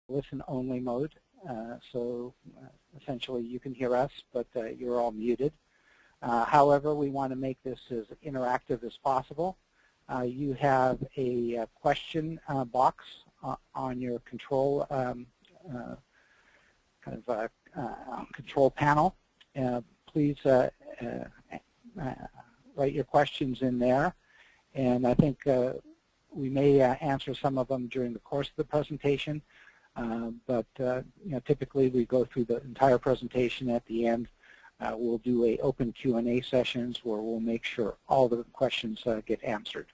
listen-only mode. So essentially you can hear us, but you're all muted. However, we want to make this as interactive as possible. You have a question box on your control control panel. Please write your questions in there, and I think we may answer some of them during the course of the presentation. But typically we go through the entire presentation. At the end, we'll do a open Q&A sessions where we'll make sure all the questions get answered.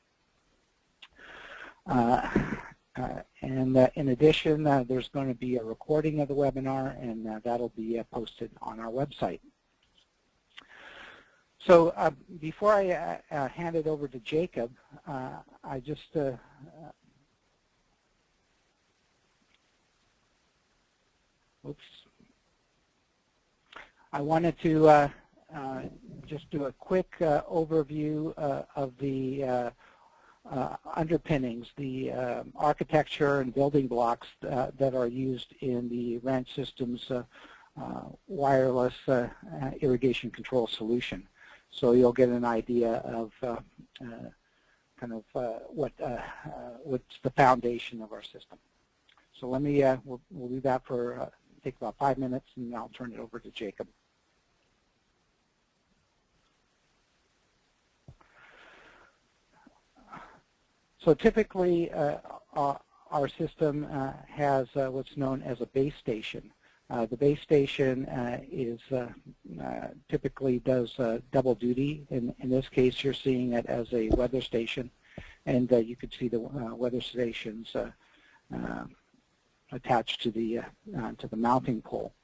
And in addition, there's going to be a recording of the webinar, and that'll be posted on our website. So before I hand it over to Jacob, I just I wanted to just do a quick overview of the underpinnings, the architecture and building blocks that are used in the Ranch Systems wireless irrigation control solution. So you'll get an idea of what's the foundation of our system. So let me, we'll do that for, take about 5 minutes, and I'll turn it over to Jacob. So typically, our system has what's known as a base station. The base station is typically does double duty. In this case, you're seeing it as a weather station, and you could see the weather stations attached to the mounting pole.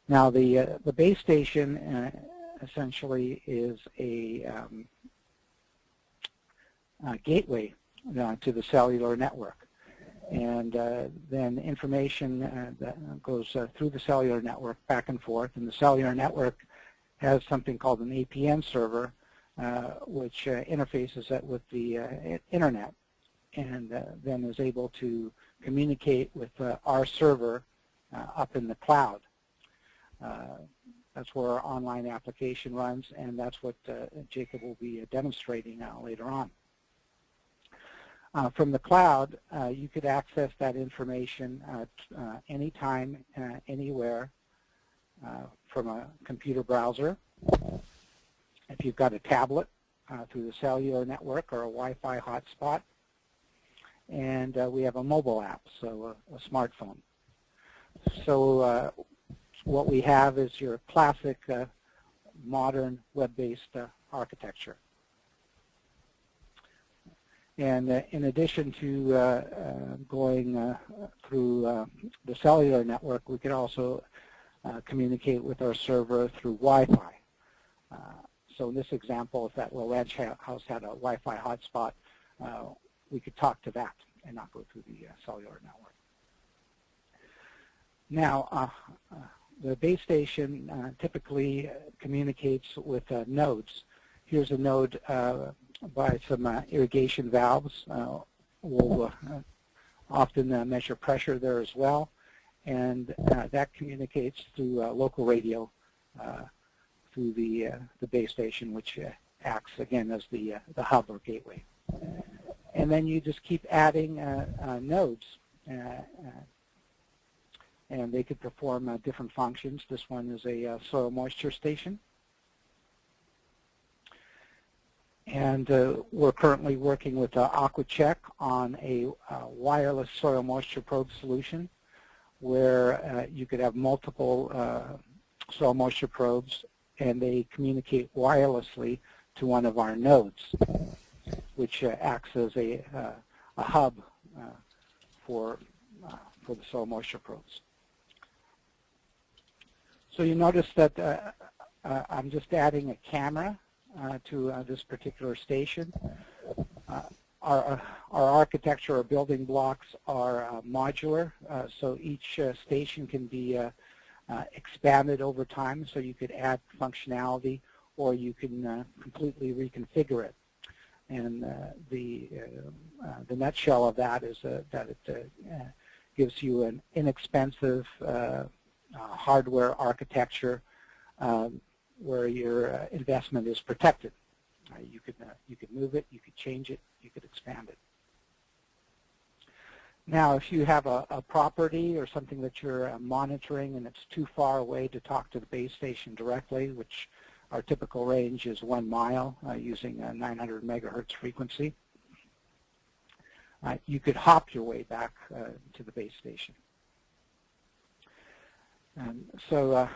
Now, the base station essentially is a gateway to the cellular network, and then information that goes through the cellular network back and forth, and the cellular network has something called an APN server, which interfaces it with the internet, and then is able to communicate with our server up in the cloud. That's where our online application runs, and that's what Jacob will be demonstrating later on. From the cloud, you could access that information anytime, anywhere from a computer browser. If you've got a tablet, through the cellular network or a Wi-Fi hotspot. And we have a mobile app, so a smartphone. So what we have is your classic modern web-based architecture. And in addition to going through the cellular network, we could also communicate with our server through Wi-Fi. So in this example, if that little ranch house had a Wi-Fi hotspot, we could talk to that and not go through the cellular network. Now, the base station typically communicates with nodes. Here's a node by some irrigation valves. We'll often measure pressure there as well, and that communicates through local radio through the base station, which acts again as the hub or gateway. And then you just keep adding nodes, and they could perform different functions. This one is a soil moisture station. And we're currently working with AquaCheck on a wireless soil moisture probe solution where you could have multiple soil moisture probes, and they communicate wirelessly to one of our nodes, which acts as a hub for the soil moisture probes. So you notice that I'm just adding a camera to this particular station. Our architecture or building blocks are modular, so each station can be expanded over time, so you could add functionality or you can completely reconfigure it. And the nutshell of that is that it gives you an inexpensive hardware architecture where your investment is protected. You could move it, you could change it, you could expand it. Now, if you have a property or something that you're monitoring and it's too far away to talk to the base station directly, which our typical range is 1 mile using a 900 megahertz frequency, you could hop your way back to the base station. So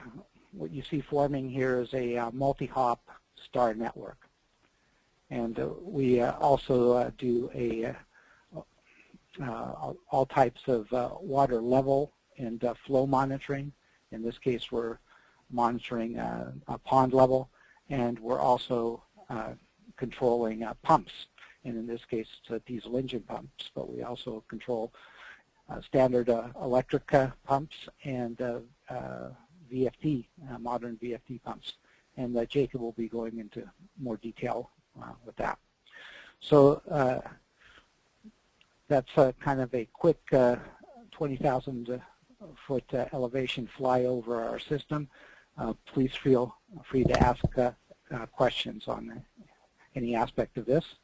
what you see forming here is a multi-hop star network. And we also do all types of water level and flow monitoring. In this case, we're monitoring a pond level, and we're also controlling pumps. And in this case, it's diesel engine pumps, but we also control standard electric pumps and VFD, modern VFD pumps. And Jacob will be going into more detail with that. So that's kind of a quick 20,000 foot elevation flyover our system. Please feel free to ask questions on any aspect of this.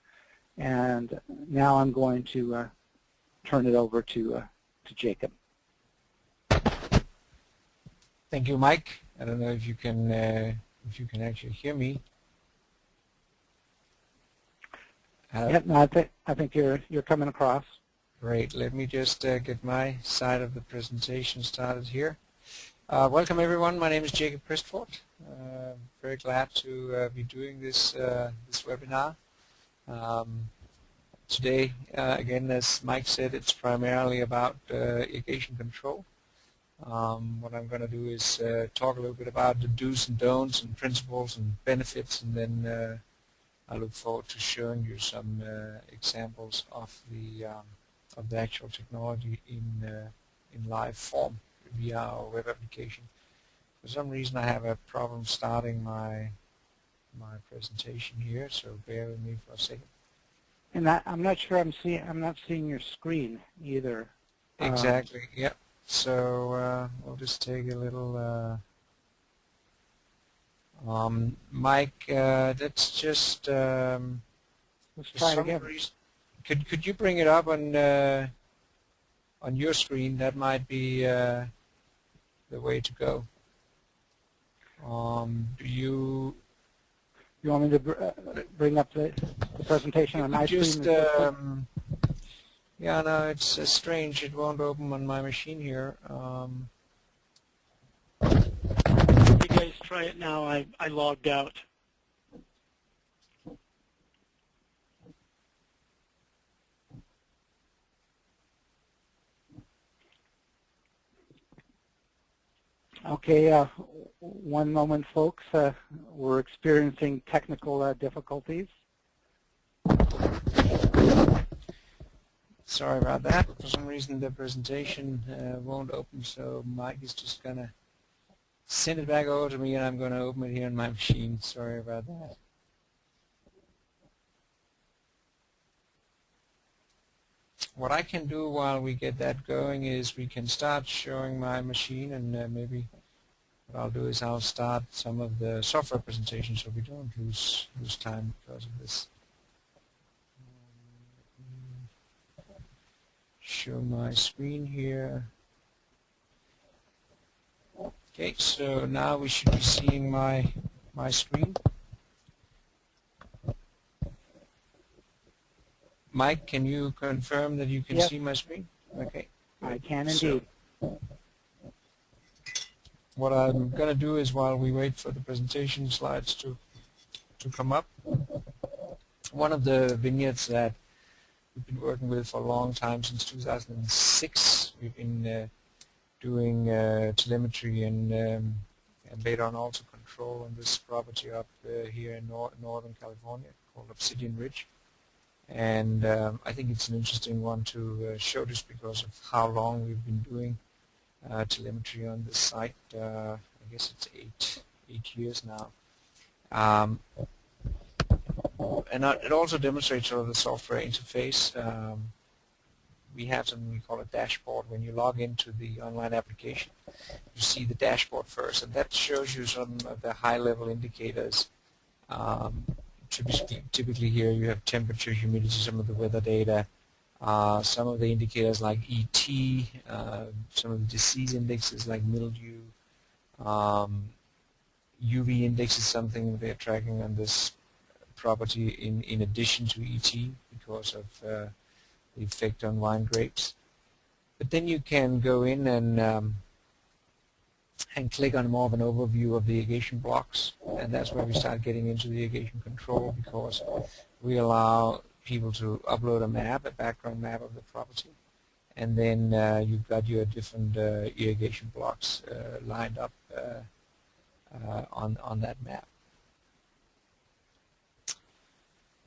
And now I'm going to turn it over to Jacob. Thank you, Mike. I don't know if you can actually hear me. Yeah, no, I think you're coming across. Great. Let me just get my side of the presentation started here. Welcome, everyone. My name is Jacob Christford. Very glad to be doing this this webinar. Today, again, as Mike said, it's primarily about irrigation control. What I'm going to do is talk a little bit about the do's and don'ts and principles and benefits, and then I look forward to showing you some examples of the actual technology in live form via our web application. For some reason, I have a problem starting my presentation here, so bear with me for a second. And I'm not sure I'm not seeing your screen either. Exactly. Yep. So we'll just take a little. Mike, let's just. Let's try it again. Could you bring it up on your screen? That might be the way to go. Do you? You want me to bring up the presentation on my screen? Yeah, no, it's strange. It won't open on my machine here. You guys try it now. I logged out. Okay, one moment, folks. We're experiencing technical difficulties. Sorry about that. For some reason, the presentation won't open, so Mike is just going to send it back over to me, and I'm going to open it here on my machine. Sorry about that. What I can do while we get that going is we can start showing my machine, and maybe what I'll do is I'll start some of the software presentations so we don't lose time because of this. Show my screen here. Okay, so now we should be seeing my screen. Mike, can you confirm that you can see my screen? Okay. I can indeed. So, what I'm going to do is, while we wait for the presentation slides to come up, one of the vignettes that we've been working with for a long time, since 2006, we've been doing telemetry and later on also control on this property up here in Northern California called Obsidian Ridge. And I think it's an interesting one to show just because of how long we've been doing telemetry on this site. I guess it's eight years now. And it also demonstrates sort of the software interface. we have something we call a dashboard. When you log into the online application, you see the dashboard first, and that shows you some of the high-level indicators. Typically here you have temperature, humidity, some of the weather data, some of the indicators like ET, some of the disease indexes like mildew. UV index is something they're tracking on this property in addition to ET because of the effect on wine grapes. But then you can go in and click on more of an overview of the irrigation blocks, and that's where we start getting into the irrigation control, because we allow people to upload a map, a background map of the property, and then you've got your different irrigation blocks lined up on that map.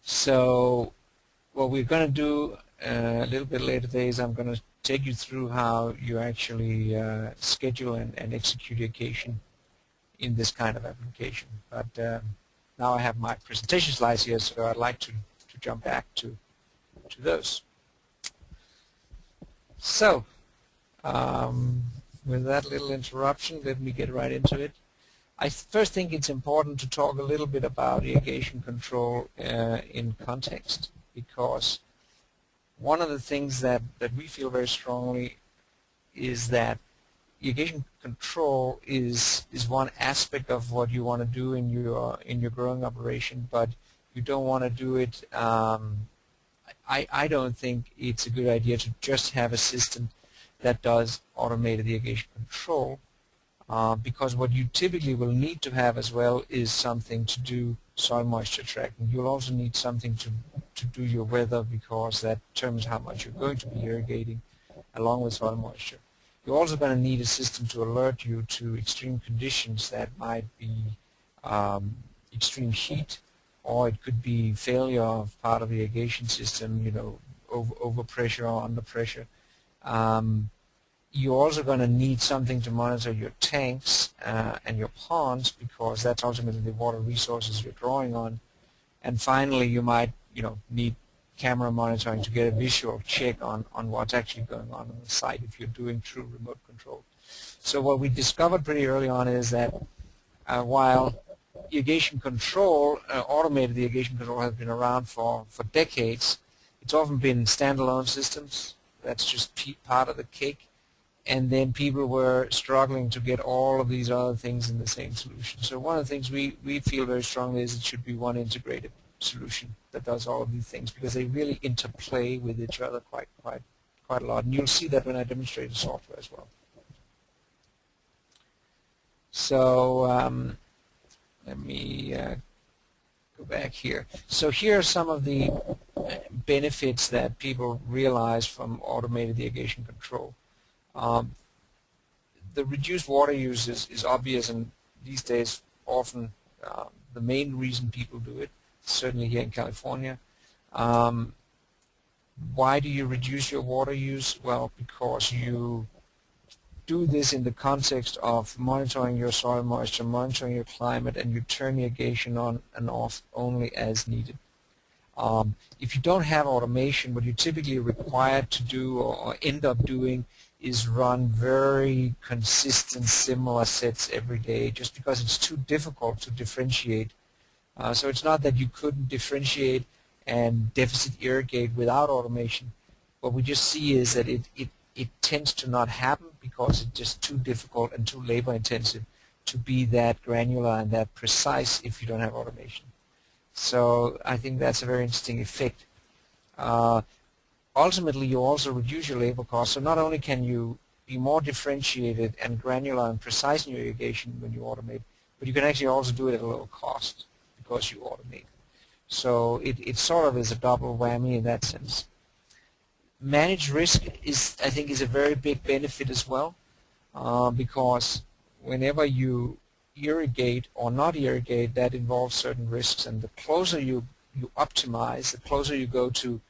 So what we're going to do a little bit later today is I'm going to take you through how you actually schedule and execute irrigation in this kind of application. But now I have my presentation slides here, so I'd like to jump back to those. So with that little interruption, let me get right into it. I first think it's important to talk a little bit about irrigation control in context, because one of the things that we feel very strongly is that irrigation control is one aspect of what you want to do in your growing operation, but you don't want to do it. I don't think it's a good idea to just have a system that does automated irrigation control. Because what you typically will need to have as well is something to do soil moisture tracking. You'll also need something to do your weather, because that determines how much you're going to be irrigating along with soil moisture. You're also going to need a system to alert you to extreme conditions that might be extreme heat, or it could be failure of part of the irrigation system, you know, over pressure or under pressure. You're also going to need something to monitor your tanks and your ponds, because that's ultimately the water resources you're drawing on. And finally, you might, you know, need camera monitoring to get a visual check on what's actually going on the site if you're doing true remote control. So what we discovered pretty early on is that while irrigation control, automated irrigation control, has been around for decades, it's often been standalone systems. That's just part of the cake. And then people were struggling to get all of these other things in the same solution. So one of the things we feel very strongly is it should be one integrated solution that does all of these things, because they really interplay with each other quite a lot. And you'll see that when I demonstrate the software as well. So let me go back here. So here are some of the benefits that people realize from automated irrigation control. The reduced water use is obvious, and these days often the main reason people do it, certainly here in California. Why do you reduce your water use? Well, because you do this in the context of monitoring your soil moisture, monitoring your climate, and you turn irrigation on and off only as needed. If you don't have automation, what you're typically required to do or end up doing is run very consistent similar sets every day, just because it's too difficult to differentiate. So it's not that you couldn't differentiate and deficit irrigate without automation. What we just see is that it tends to not happen because it's just too difficult and too labor intensive to be that granular and that precise if you don't have automation. So I think that's a very interesting effect. Ultimately, you also reduce your labor costs. So not only can you be more differentiated and granular and precise in your irrigation when you automate, but you can actually also do it at a lower cost because you automate. So it sort of is a double whammy in that sense. Managed risk I think is a very big benefit as well, because whenever you irrigate or not irrigate, that involves certain risks, and the closer you optimize, the closer you go to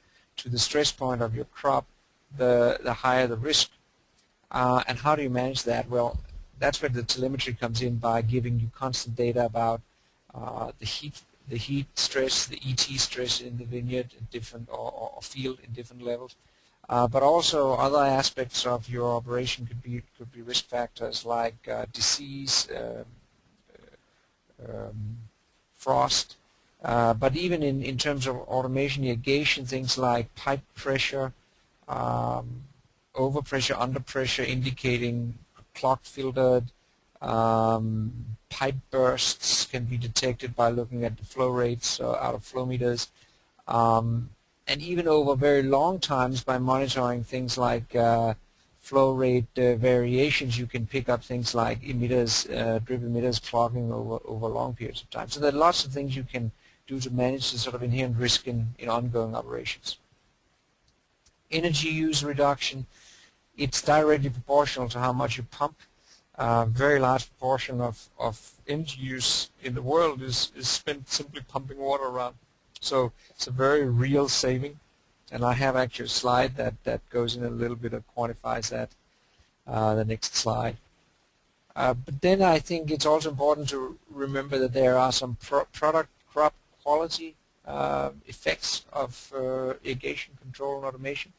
the stress point of your crop, the higher the risk. And how do you manage that? Well, that's where the telemetry comes in, by giving you constant data about the heat stress, the ET stress in the vineyard in different or field in different levels, But also other aspects of your operation could be risk factors like disease, frost. But even in terms of automation, irrigation, things like pipe pressure, overpressure, underpressure, indicating clogged, filtered, pipe bursts can be detected by looking at the flow rates out of flow meters. And even over very long times by monitoring things like flow rate variations, you can pick up things like emitters, drip emitters clogging over long periods of time. So there are lots of things you can do to manage the sort of inherent risk in ongoing operations. Energy use reduction, it's directly proportional to how much you pump. Very large proportion of energy use in the world is spent simply pumping water around. So it's a very real saving, and I have actually a slide that goes in a little bit and quantifies that, the next slide. But then I think it's also important to remember that there are some product crop quality effects of irrigation control and automation.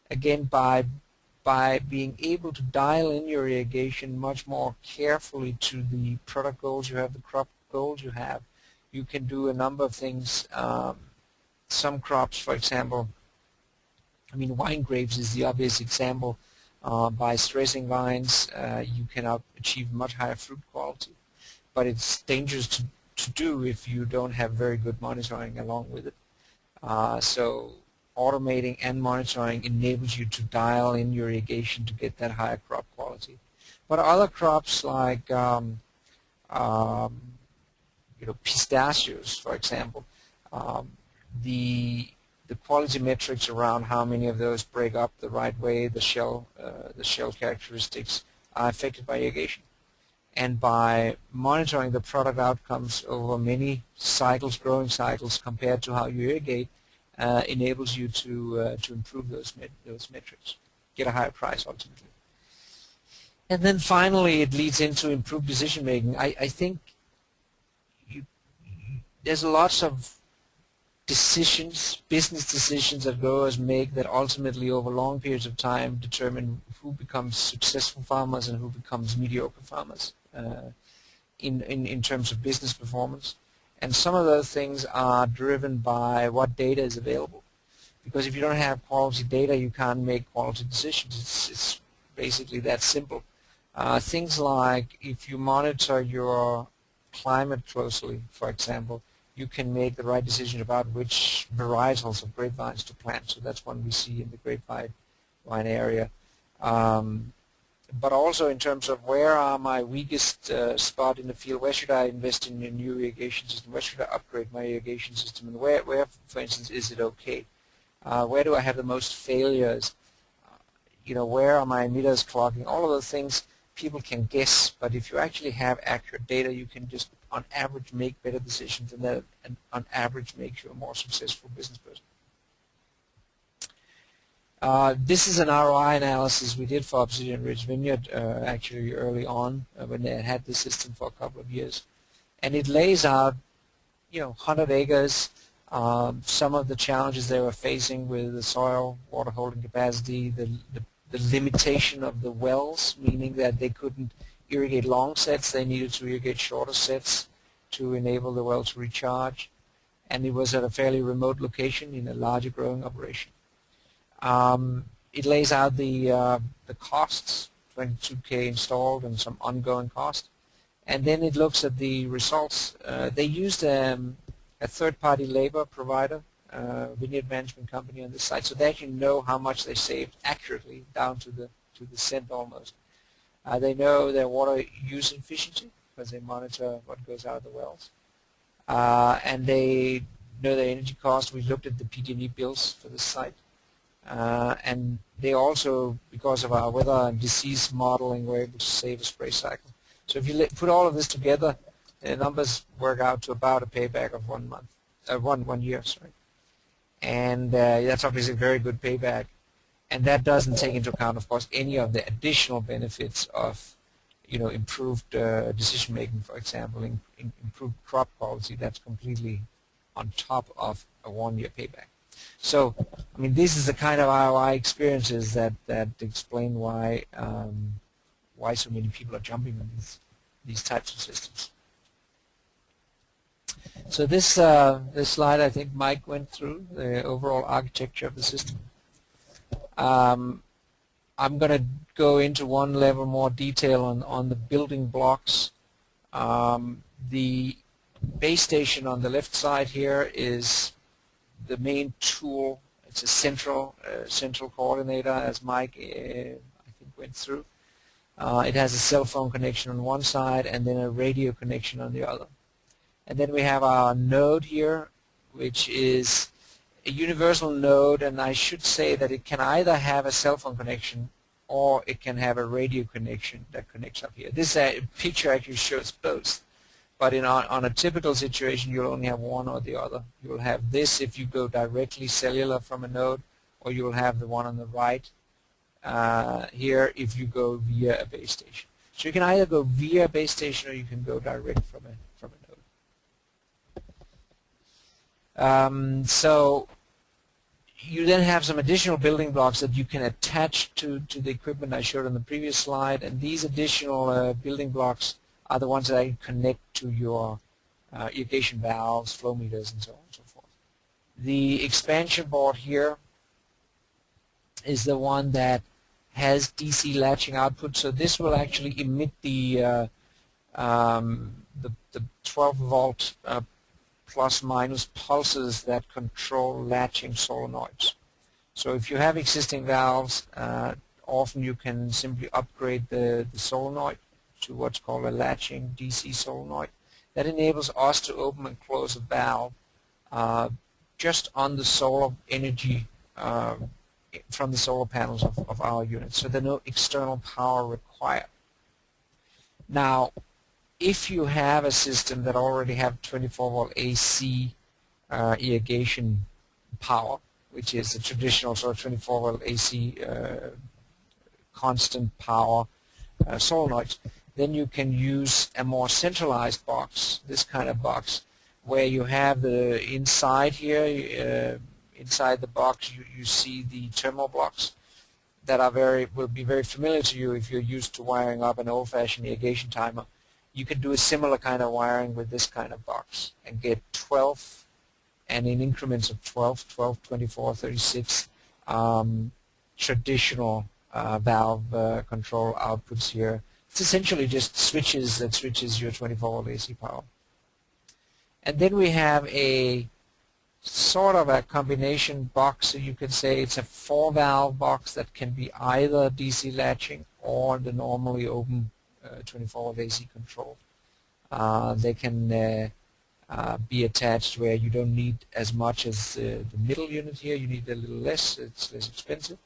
Again, by being able to dial in your irrigation much more carefully to the product goals you have, the crop goals you have, you can do a number of things. Some crops, for example, I mean, wine grapes is the obvious example. By stressing vines, you can achieve much higher fruit quality, but it's dangerous to do if you don't have very good monitoring along with it. So automating and monitoring enables you to dial in your irrigation to get that higher crop quality. But other crops like pistachios, for example, the quality metrics around how many of those break up the right way, the shell characteristics, are affected by irrigation. And by monitoring the product outcomes over many cycles, growing cycles, compared to how you irrigate, enables you to improve those metrics, get a higher price ultimately. And then finally, it leads into improved decision making. I think there's lots of decisions, business decisions that growers make that ultimately over long periods of time determine who becomes successful farmers and who becomes mediocre farmers in terms of business performance. And some of those things are driven by what data is available. Because if you don't have quality data, you can't make quality decisions. It's basically that simple. Things like if you monitor your climate closely, for example, you can make the right decision about which varietals of grapevines to plant. So that's one we see in the grapevine area. But also in terms of where are my weakest spot in the field, where should I invest in a new irrigation system, where should I upgrade my irrigation system, and where for instance, is it okay? Where do I have the most failures? Where are my emitters clogging? All of those things people can guess, but if you actually have accurate data, you can just on average make better decisions, and that on average makes you a more successful business person. This is an ROI analysis we did for Obsidian Ridge Vineyard actually early on when they had this system for a couple of years, and it lays out 100 acres, some of the challenges they were facing with the soil water holding capacity, the limitation of the wells, meaning that they couldn't irrigate long sets, they needed to irrigate shorter sets to enable the well to recharge, and it was at a fairly remote location in a larger growing operation. It lays out the costs, 22K installed and some ongoing cost, and then it looks at the results. They used a third-party labor provider, vineyard management company on this site, so they actually know how much they saved accurately down to the cent almost. They know their water use efficiency because they monitor what goes out of the wells, and they know their energy cost. We looked at the PG&E bills for this site. And they also, because of our weather and disease modeling, were able to save a spray cycle. So if you put all of this together, the numbers work out to about a payback of 1 month, 1 year, sorry. And that's obviously a very good payback. And that doesn't take into account, of course, any of the additional benefits of, improved decision making, for example, improved crop quality. That's completely on top of a 1 year payback. So, I mean, this is the kind of ROI experiences that explain why so many people are jumping on these types of systems. So this slide, I think Mike went through the overall architecture of the system. I'm going to go into one level more detail on the building blocks. The base station on the left side here is the main tool. It's a central coordinator, as Mike I think went through. It has a cell phone connection on one side and then a radio connection on the other. And then we have our node here, which is a universal node, and I should say that it can either have a cell phone connection or it can have a radio connection that connects up here. This picture actually shows both, but on a typical situation you'll only have one or the other. You'll have this if you go directly cellular from a node, or you'll have the one on the right here if you go via a base station. So you can either go via a base station or you can go direct from a node. So you then have some additional building blocks that you can attach to the equipment I showed on the previous slide, and these additional building blocks are the ones that connect to your irrigation valves, flow meters, and so on and so forth. The expansion board here is the one that has DC latching output, so this will actually emit the 12-volt plus minus pulses that control latching solenoids. So if you have existing valves, often you can simply upgrade the solenoid to what's called a latching DC solenoid. That enables us to open and close a valve just on the solar energy from the solar panels of our units. So there's no external power required. Now, if you have a system that already have 24-volt AC irrigation power, which is a traditional sort of 24-volt AC constant power solenoids, then you can use a more centralized box, this kind of box, where you have the inside here, inside the box you see the terminal blocks that will be very familiar to you if you're used to wiring up an old-fashioned irrigation timer. You can do a similar kind of wiring with this kind of box and get 12, and in increments of 12, 24, 36 traditional valve control outputs here. It's essentially just switches that switches your 24-volt AC power. And then we have a sort of a combination box, so you can say it's a 4-valve box that can be either DC latching or the normally open 24-volt AC control. They can be attached where you don't need as much as the middle unit here. You need a little less. It's less expensive.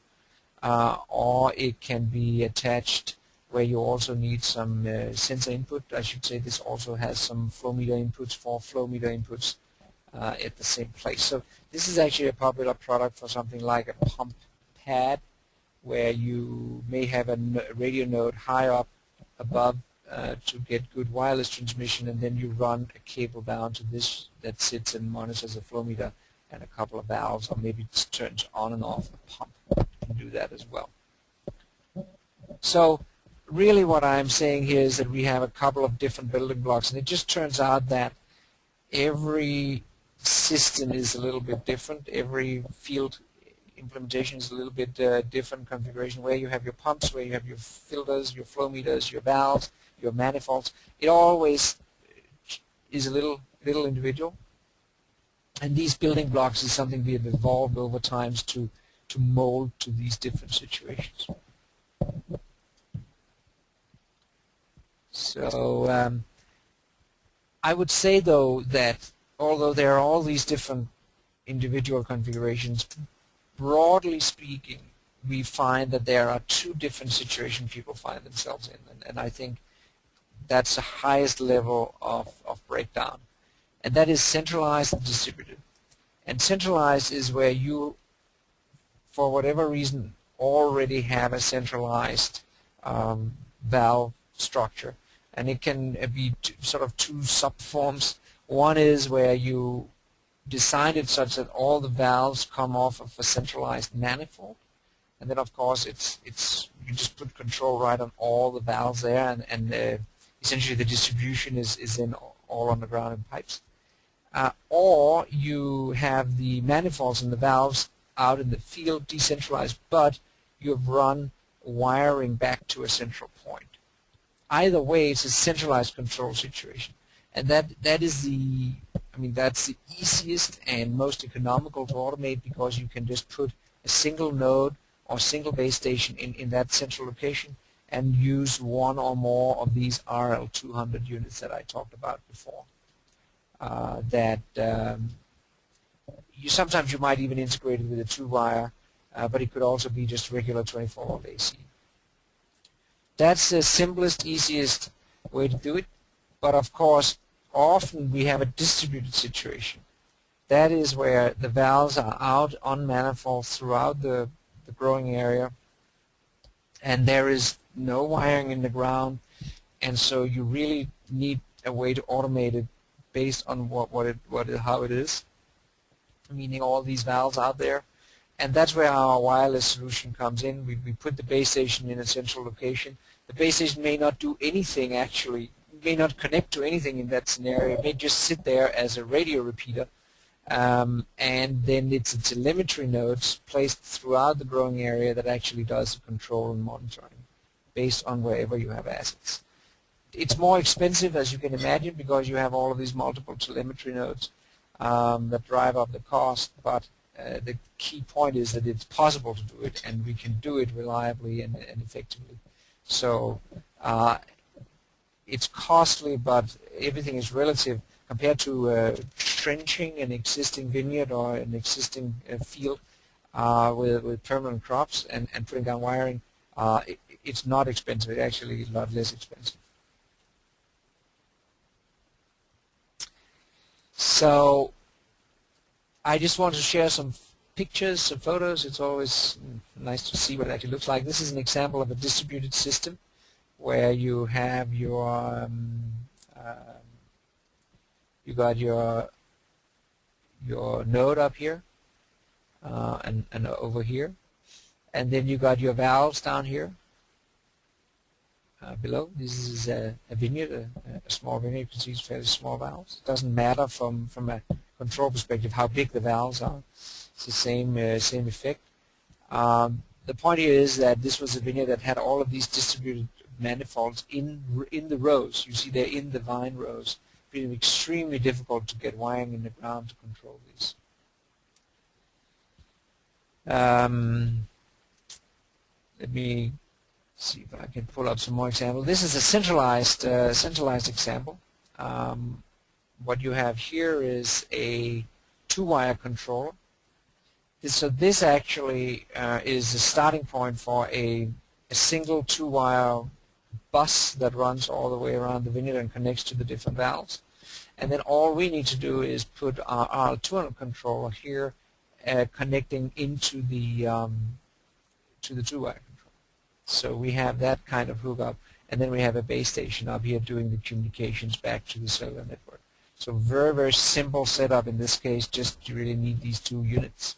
Or it can be attached where you also need some sensor input. I should say this also has some flow meter inputs for flow meter inputs at the same place. So this is actually a popular product for something like a pump pad, where you may have a radio node high up above to get good wireless transmission, and then you run a cable down to this that sits and monitors a flow meter and a couple of valves, or maybe it turns on and off a pump. You can do that as well. So really what I'm saying here is that we have a couple of different building blocks, and it just turns out that every system is a little bit different. Every field implementation is a little bit different configuration, where you have your pumps, where you have your filters, your flow meters, your valves, your manifolds. It always is a little individual, and these building blocks is something we have evolved over times to mold to these different situations. So I would say, though, that although there are all these different individual configurations, broadly speaking, we find that there are two different situations people find themselves in, and I think that's the highest level of breakdown, and that is centralized and distributed. And centralized is where you, for whatever reason, already have a centralized valve structure, and it can be sort of two subforms. One is where you designed it such that all the valves come off of a centralized manifold, and then of course you just put control right on all the valves there, and essentially the distribution is in all underground in pipes. Or you have the manifolds and the valves out in the field decentralized, but you've run wiring back to a central point. Either way, it's a centralized control situation, and that is that's the easiest and most economical to automate, because you can just put a single node or single base station in that central location and use one or more of these RL200 units that I talked about before. Sometimes you might even integrate it with a 2-wire, but it could also be just regular 24-volt AC. That's the simplest, easiest way to do it, but of course often we have a distributed situation. That is where the valves are out on manifolds throughout the growing area, and there is no wiring in the ground, and so you really need a way to automate it based on how it is, meaning all these valves out there. And that's where our wireless solution comes in. We put the base station in a central location. The base station may not do anything actually, may not connect to anything in that scenario. It may just sit there as a radio repeater, and then it's a telemetry nodes placed throughout the growing area that actually does the control and monitoring based on wherever you have assets. It's more expensive, as you can imagine, because you have all of these multiple telemetry nodes that drive up the cost, but the key point is that it's possible to do it, and we can do it reliably and effectively. So it's costly, but everything is relative compared to trenching an existing vineyard or an existing field with permanent crops and putting down wiring. It's not expensive. It's actually a lot less expensive. So I just want to share some pictures, some photos. It's always nice to see what it actually looks like. This is an example of a distributed system where you have your you got your node up here and over here, and then you got your valves down here below. This is a vineyard, a small vineyard. You can see it's fairly small valves. It doesn't matter from a control perspective how big the valves are. It's the same effect. The point here is that this was a vineyard that had all of these distributed manifolds in the rows. You see they're in the vine rows. It's been extremely difficult to get wiring in the ground to control these. Let me see if I can pull up some more examples. This is a centralized example. What you have here is a 2-wire controller. So this actually is the starting point for a single 2-wire bus that runs all the way around the vineyard and connects to the different valves. And then all we need to do is put our 200 controller here connecting into the 2-wire controller. So we have that kind of hookup, and then we have a base station up here doing the communications back to the cellular network. So very, very simple setup in this case. Just you really need these 2 units.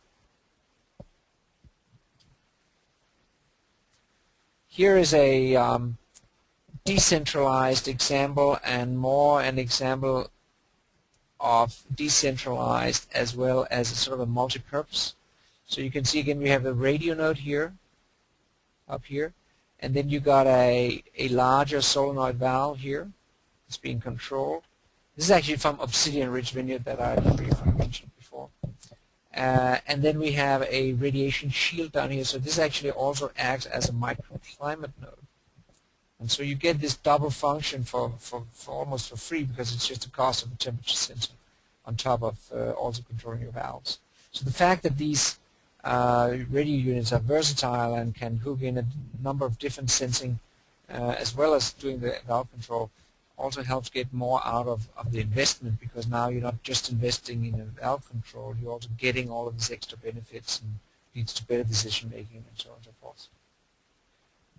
Here is a decentralized example, and more an example of decentralized as well as a sort of a multi-purpose. So you can see again we have the radio node here, up here, and then you got a larger solenoid valve here. It's being controlled. This is actually from Obsidian Ridge Vineyard that I briefly mentioned before. And then we have a radiation shield down here. So this actually also acts as a microclimate node. And so you get this double function for almost for free, because it's just the cost of a temperature sensor on top of also controlling your valves. So the fact that these radio units are versatile and can hook in a number of different sensing as well as doing the valve control also helps get more out of the investment, because now you're not just investing in a valve control, you're also getting all of these extra benefits and leads to better decision making and so on and so forth.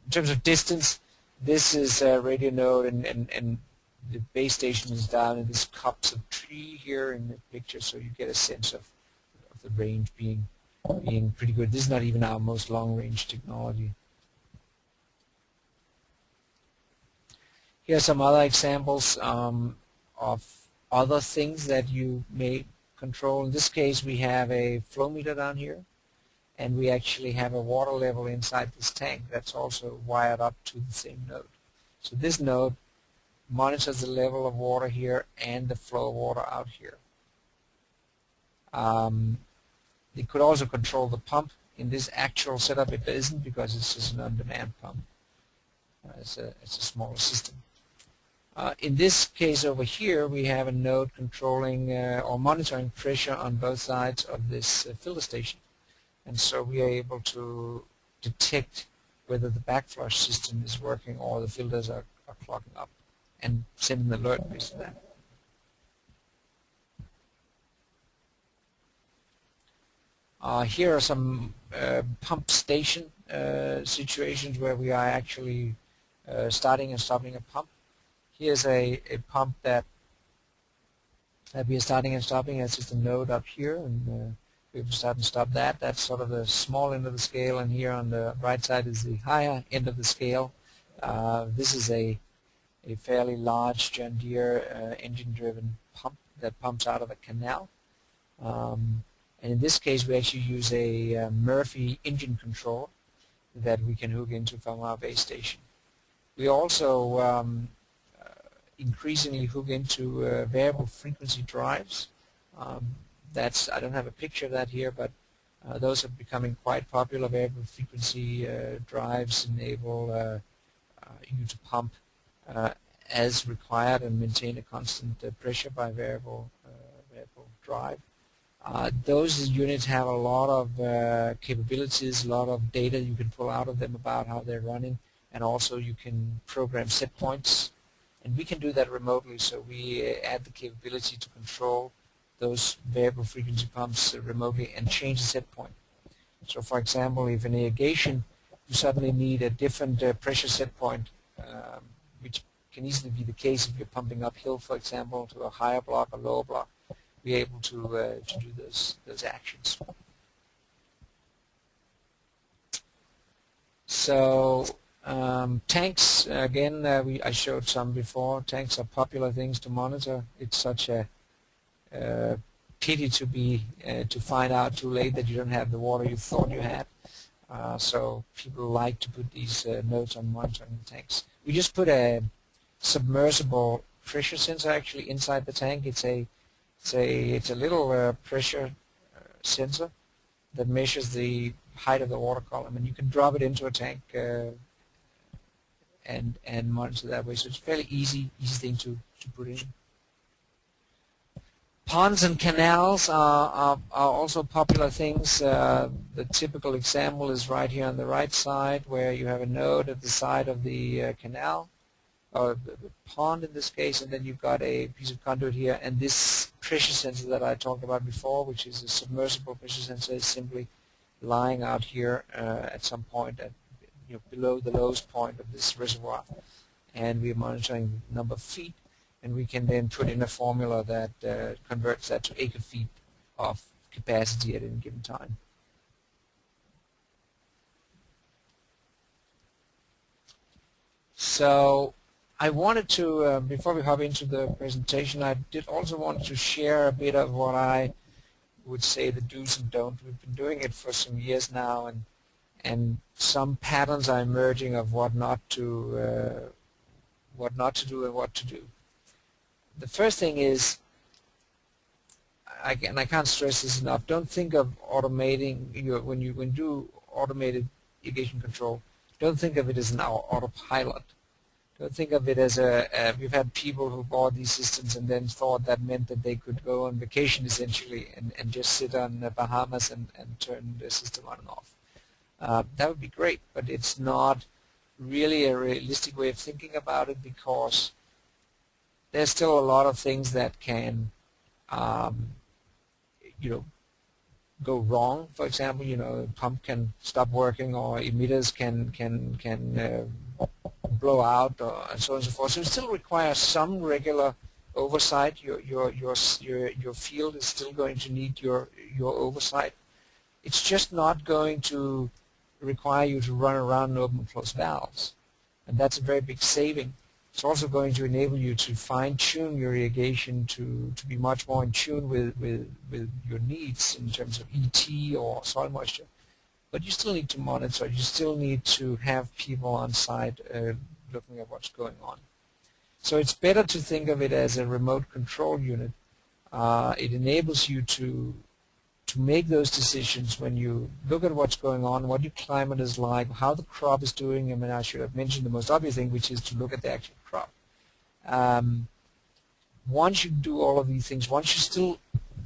In terms of distance, this is a radio node, and the base station is down in this copse of tree here in the picture, so you get a sense of the range being pretty good. This is not even our most long-range technology. Here are some other examples of other things that you may control. In this case, we have a flow meter down here, and we actually have a water level inside this tank that's also wired up to the same node. So this node monitors the level of water here and the flow of water out here. It could also control the pump. In this actual setup it isn't, because it's just an on-demand pump. It's a smaller system. In this case over here, we have a node controlling or monitoring pressure on both sides of this filter station. And so we are able to detect whether the backflush system is working or the filters are clogging up, and send an alert based on that. Here are some pump station situations where we are actually starting and stopping a pump. Here's a pump that we are starting and stopping. It's just a node up here, and we will start and stop that. That's sort of the small end of the scale, and here on the right side is the higher end of the scale. This is a fairly large John Deere engine-driven pump that pumps out of a canal. And in this case, we actually use a Murphy engine control that we can hook into from our base station. We also increasingly hook into variable frequency drives. I don't have a picture of that here, but those are becoming quite popular. Variable frequency drives enable you to pump as required and maintain a constant pressure by variable drive. Those units have a lot of capabilities, a lot of data you can pull out of them about how they're running, and also you can program set points, and we can do that remotely. So we add the capability to control those variable frequency pumps remotely and change the set point. So for example, if in irrigation you suddenly need a different pressure set point, which can easily be the case if you're pumping uphill, for example, to a higher block or lower block, we're able to do those actions. So tanks, again, I showed some before. Tanks are popular things to monitor. It's such a pity to find out too late that you don't have the water you thought you had. So people like to put these notes on monitoring the tanks. We just put a submersible pressure sensor actually inside the tank. It's a little pressure sensor that measures the height of the water column, and you can drop it into a tank and monitor that way. So it's a fairly easy thing to put in. Ponds and canals are also popular things. The typical example is right here on the right side, where you have a node at the side of the canal, or the pond in this case, and then you've got a piece of conduit here, and this pressure sensor that I talked about before, which is a submersible pressure sensor, is simply lying out here at some point at, below the lowest point of this reservoir, and we're monitoring the number of feet, and we can then put in a formula that converts that to acre feet of capacity at any given time. So I wanted to, before we hop into the presentation, I did also want to share a bit of what I would say the do's and don'ts. We've been doing it for some years now, and some patterns are emerging of what not to do and what to do. The first thing is, and I can't stress this enough, don't think of automating, when you do automated irrigation control, don't think of it as an autopilot. Don't think of it as we've had people who bought these systems and then thought that meant that they could go on vacation essentially and just sit on the Bahamas and turn the system on and off. That would be great, but it's not really a realistic way of thinking about it, because there's still a lot of things that can go wrong. For example, the pump can stop working, or emitters can blow out, and so on and so forth. So it still requires some regular oversight. Your field is still going to need your oversight. It's just not going to require you to run around and open and close valves, and that's a very big saving. It's also going to enable you to fine-tune your irrigation to be much more in tune with your needs in terms of ET or soil moisture. But you still need to monitor. You still need to have people on site looking at what's going on. So it's better to think of it as a remote control unit. It enables you to make those decisions when you look at what's going on, what your climate is like, how the crop is doing. I mean, I should have mentioned the most obvious thing, which is to look at the actual crop. Once you do all of these things, once you still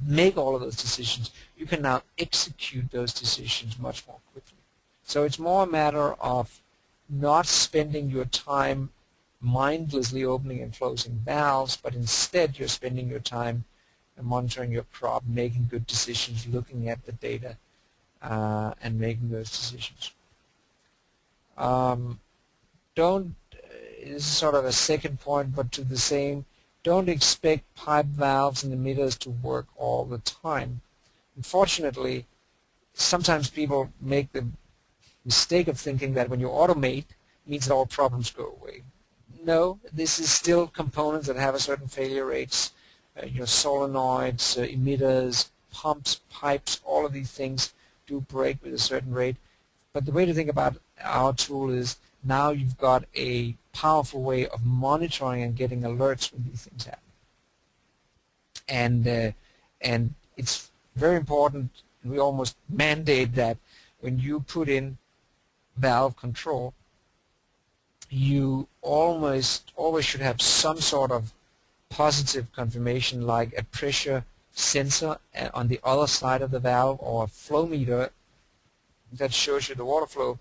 make all of those decisions, you can now execute those decisions much more quickly. So it's more a matter of not spending your time mindlessly opening and closing valves, but instead you're spending your time monitoring your crop, making good decisions, looking at the data, and making those decisions. This is sort of a second point, but to the same, don't expect pipe valves and emitters to work all the time. Unfortunately, sometimes people make the mistake of thinking that when you automate, it means that all problems go away. No, this is still components that have a certain failure rates. Your solenoids, emitters, pumps, pipes, all of these things do break with a certain rate. But the way to think about our tool is now you've got a powerful way of monitoring and getting alerts when these things happen. And it's very important, we almost mandate that when you put in valve control, you almost always should have some sort of positive confirmation, like a pressure sensor on the other side of the valve or a flow meter that shows you the water flow,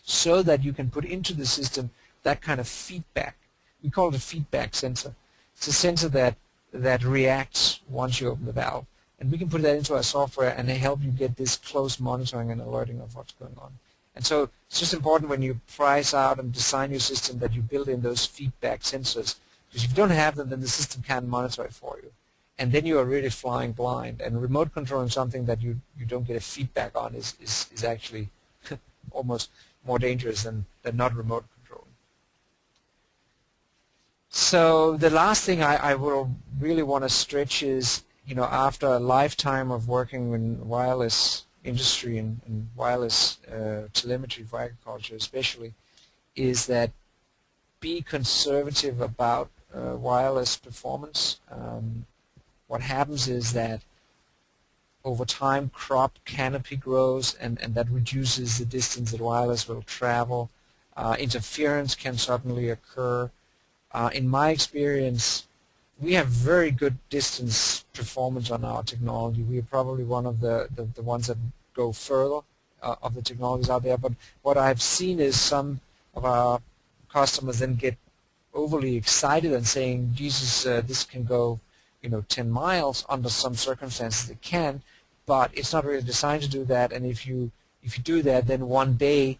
so that you can put into the system that kind of feedback. We call it a feedback sensor. It's a sensor that reacts once you open the valve, and we can put that into our software and help you get this close monitoring and alerting of what's going on. And so it's just important when you price out and design your system that you build in those feedback sensors. Because if you don't have them, then the system can't monitor it for you. And then you are really flying blind. And remote controlling something that you don't get a feedback on is actually almost more dangerous than not remote controlling. So the last thing I will really want to stretch is, after a lifetime of working in wireless industry and wireless telemetry for agriculture especially, is that be conservative about wireless performance. What happens is that over time crop canopy grows, and that reduces the distance that wireless will travel. Interference can suddenly occur. In my experience, we have very good distance performance on our technology. We are probably one of the ones that go further of the technologies out there. But what I've seen is some of our customers then get overly excited and saying, Jesus, this can go 10 miles under some circumstances. It can, but it's not really designed to do that. And if you do that, then one day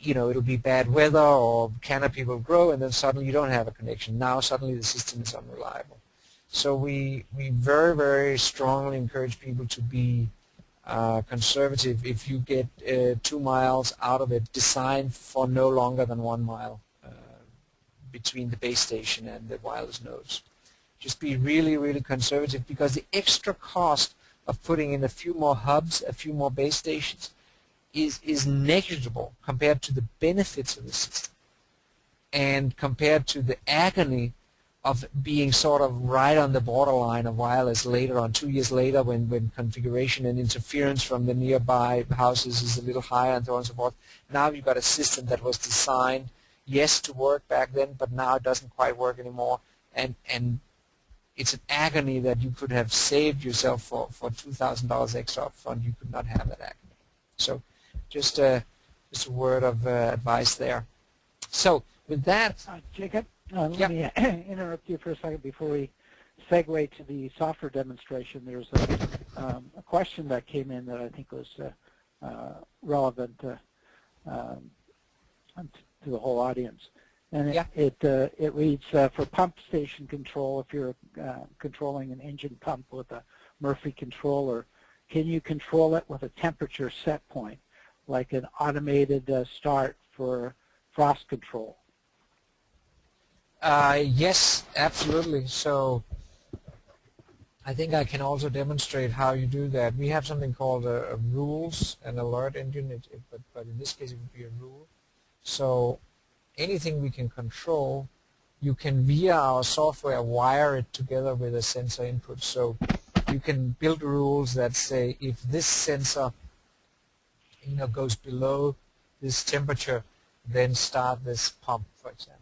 it'll be bad weather or canopy will grow, and then suddenly you don't have a connection. Now suddenly the system is unreliable. So we very, very strongly encourage people to be conservative. If you get 2 miles out of it, design for no longer than 1 mile between the base station and the wireless nodes. Just be really, really conservative, because the extra cost of putting in a few more hubs, a few more base stations, is negligible compared to the benefits of the system and compared to the agony of being sort of right on the borderline of wireless later on, 2 years later, when configuration and interference from the nearby houses is a little higher and so on and so forth. Now you've got a system that was designed, yes, to work back then, but now it doesn't quite work anymore, and it's an agony that you could have saved yourself for $2,000 extra up front. You could not have that agony. So just a word of advice there. So with that, Jacob, let me interrupt you for a second before we segue to the software demonstration. There's a question that came in that I think was relevant. to the whole audience. And Yeah. it reads, for pump station control, if you're controlling an engine pump with a Murphy controller, can you control it with a temperature set point, like an automated start for frost control? Yes, absolutely. So I think I can also demonstrate how you do that. We have something called a rules and alert engine, but in this case it would be a rule. So anything we can control, you can via our software wire it together with a sensor input. So you can build rules that say if this sensor goes below this temperature, then start this pump, for example.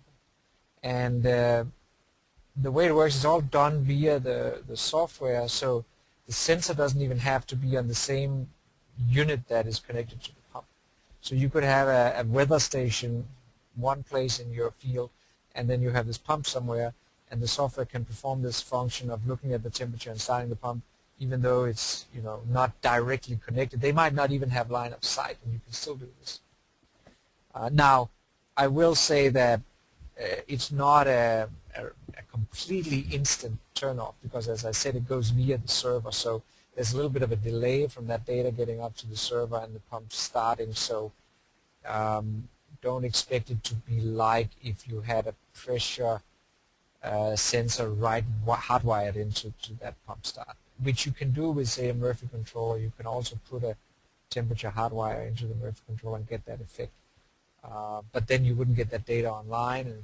And the way it works is all done via the software, so the sensor doesn't even have to be on the same unit that is connected to the pump. So you could have a weather station one place in your field, and then you have this pump somewhere, and the software can perform this function of looking at the temperature and starting the pump, even though it's not directly connected. They might not even have line of sight, and you can still do this. Now, I will say that it's not a completely instant turn-off, because as I said, it goes via the server, so there's a little bit of a delay from that data getting up to the server and the pump starting. So don't expect it to be like if you had a pressure sensor hardwired into that pump start, which you can do with, say, a Murphy controller. You can also put a temperature hardwire into the Murphy controller and get that effect. But then you wouldn't get that data online, and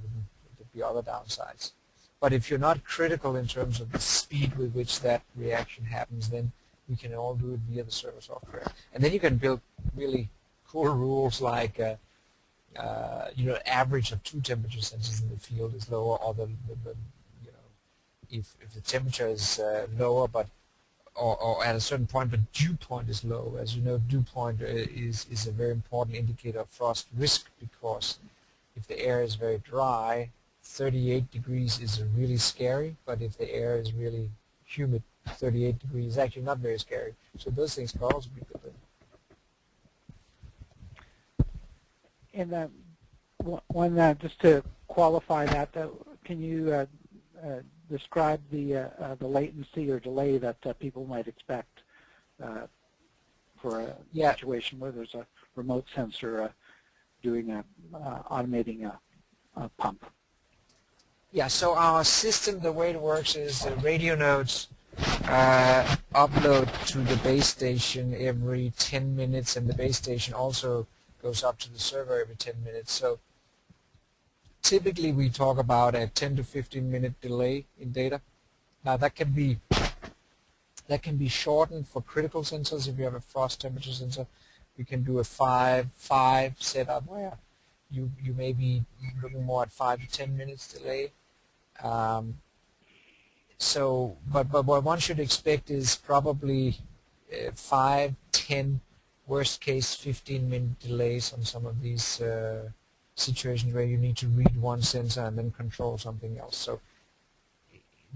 there'd be other downsides. But if you're not critical in terms of the speed with which that reaction happens, then we can all do it via the server software. And then you can build really cool rules like average of 2 temperature sensors in the field is lower, or if the temperature is lower, but or at a certain point, but dew point is low. As you know, dew point is a very important indicator of frost risk, because if the air is very dry, 38 degrees is really scary, but if the air is really humid, 38 degrees is actually not very scary. So those things can also be built in. And just to qualify that, can you describe the latency or delay that people might expect for a situation where there's a remote sensor doing automating a pump? Yeah, so our system, the way it works is the radio nodes upload to the base station every 10 minutes, and the base station also goes up to the server every 10 minutes. So typically we talk about a 10 to 15 minute delay in data. Now that can be shortened for critical sensors. If you have a frost temperature sensor, we can do a 5 setup where you may be looking more at 5 to 10 minutes delay. But what one should expect is probably 5, 10, worst case 15-minute delays on some of these situations where you need to read one sensor and then control something else. So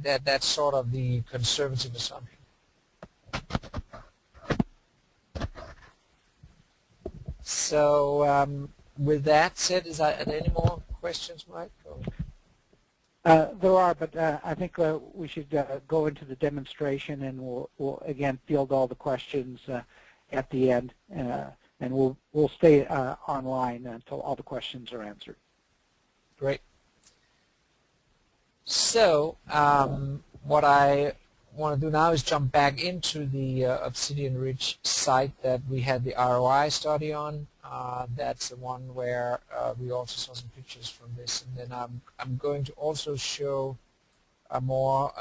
that's sort of the conservative assumption. So with that said, are there any more questions, Mike? There are, but I think we should go into the demonstration, and we'll again field all the questions at the end, and we'll stay online until all the questions are answered. Great. So what I want to do now is jump back into the Obsidian Ridge site that we had the ROI study on. That's the one where we also saw some pictures from this, and then I'm going to also show a more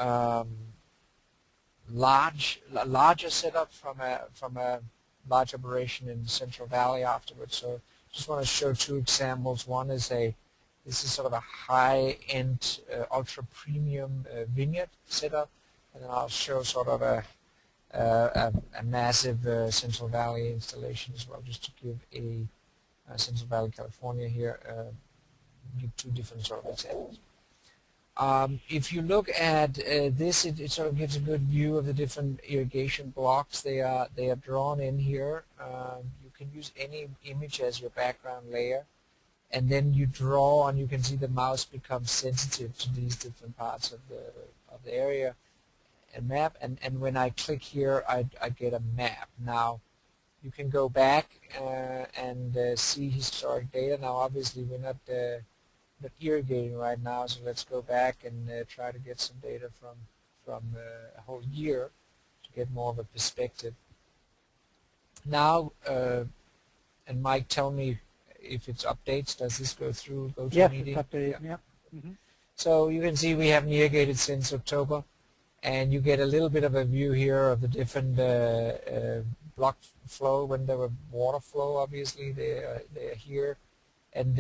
larger setup from a large operation in the Central Valley afterwards. So just want to show 2 examples. One is this is sort of a high-end, ultra-premium vineyard setup, and then I'll show sort of a massive Central Valley installation as well, just to give a Central Valley, California here, give 2 different sort of examples. If you look at this, it sort of gives a good view of the different irrigation blocks. They are drawn in here. You can use any image as your background layer. and then you draw, and you can see the mouse becomes sensitive to these different parts of the area and map. And when I click here, I get a map. Now you can go back and see historic data. Now obviously we're not irrigating right now, so let's go back and try to get some data from a whole year to get more of a perspective. Now, and Mike, tell me if it's updates. Does this go through GoToMeeting? Yes, it's updated. Yeah. Mm-hmm. So you can see we haven't irrigated since October, and you get a little bit of a view here of the different block flow. When there were water flow, obviously they are here, and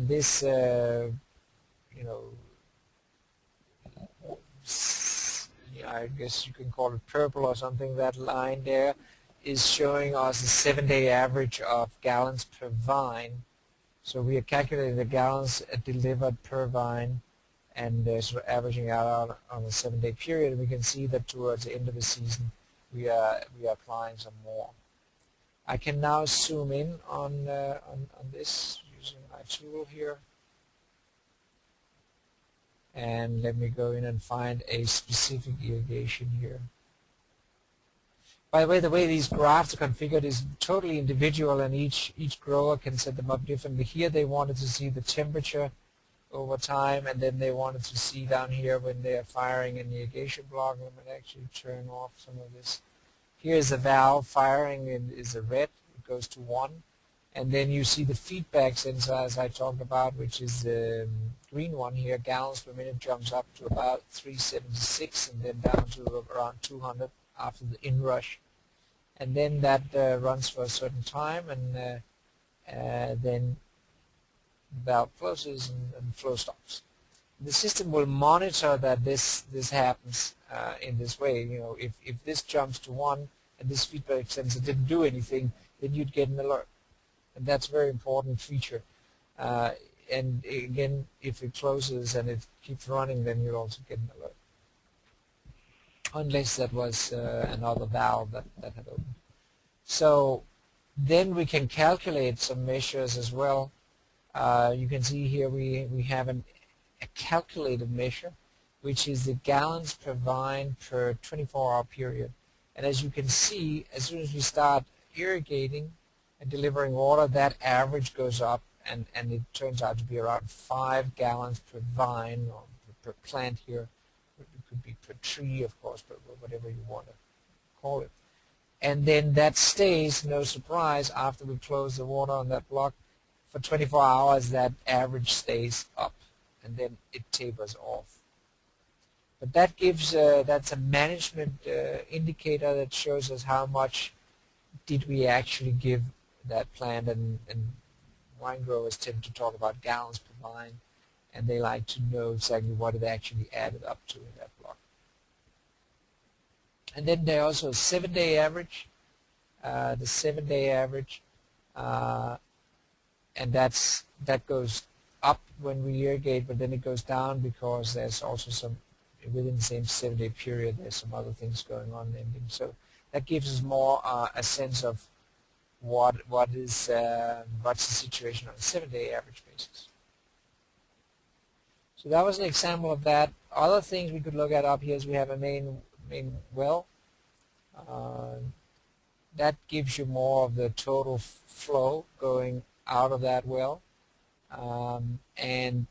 this you know, I guess you can call it purple or something. That line there is showing us a 7-day average of gallons per vine. So we are calculating the gallons delivered per vine and sort of averaging out on a 7-day period. And we can see that towards the end of the season we are applying some more. I can now zoom in on this using my tool here. And let me go in and find a specific irrigation here. By the way these graphs are configured is totally individual, and each grower can set them up differently. Here they wanted to see the temperature over time, and then they wanted to see down here when they are firing an irrigation block. Let me actually turn off some of this. Here's the valve firing, and is a red. It goes to 1. And then you see the feedback sensor, as I talked about, which is the green one here. Gallons per minute jumps up to about 376 and then down to around 200 after the inrush. And then that runs for a certain time, and then the valve closes and flow stops. The system will monitor that this happens in this way. You know, if this jumps to 1 and this feedback sensor didn't do anything, then you'd get an alert. And that's a very important feature. And again, if it closes and it keeps running, then you'll also get an alert. Unless that was another valve that had opened. So then we can calculate some measures as well. You can see here we have a calculated measure, which is the gallons per vine per 24-hour period. And as you can see, as soon as we start irrigating and delivering water, that average goes up, and it turns out to be around 5 gallons per vine or per plant here. It could be per tree, of course, but whatever you want to call it. And then that stays, no surprise, after we close the water on that block. For 24 hours, that average stays up, and then it tapers off. But that gives, that's a management indicator that shows us how much did we actually give that plant, and wine growers tend to talk about gallons per vine, and they like to know exactly what it actually added up to in that block. And then there's also a 7-day average, the 7-day average, and that goes up when we irrigate, but then it goes down because there's also some, within the same 7-day period, there's some other things going on ending. So that gives us more a sense of what's the situation on a 7-day average basis. So that was an example of that. Other things we could look at up here is we have a main well. That gives you more of the total flow going out of that well, and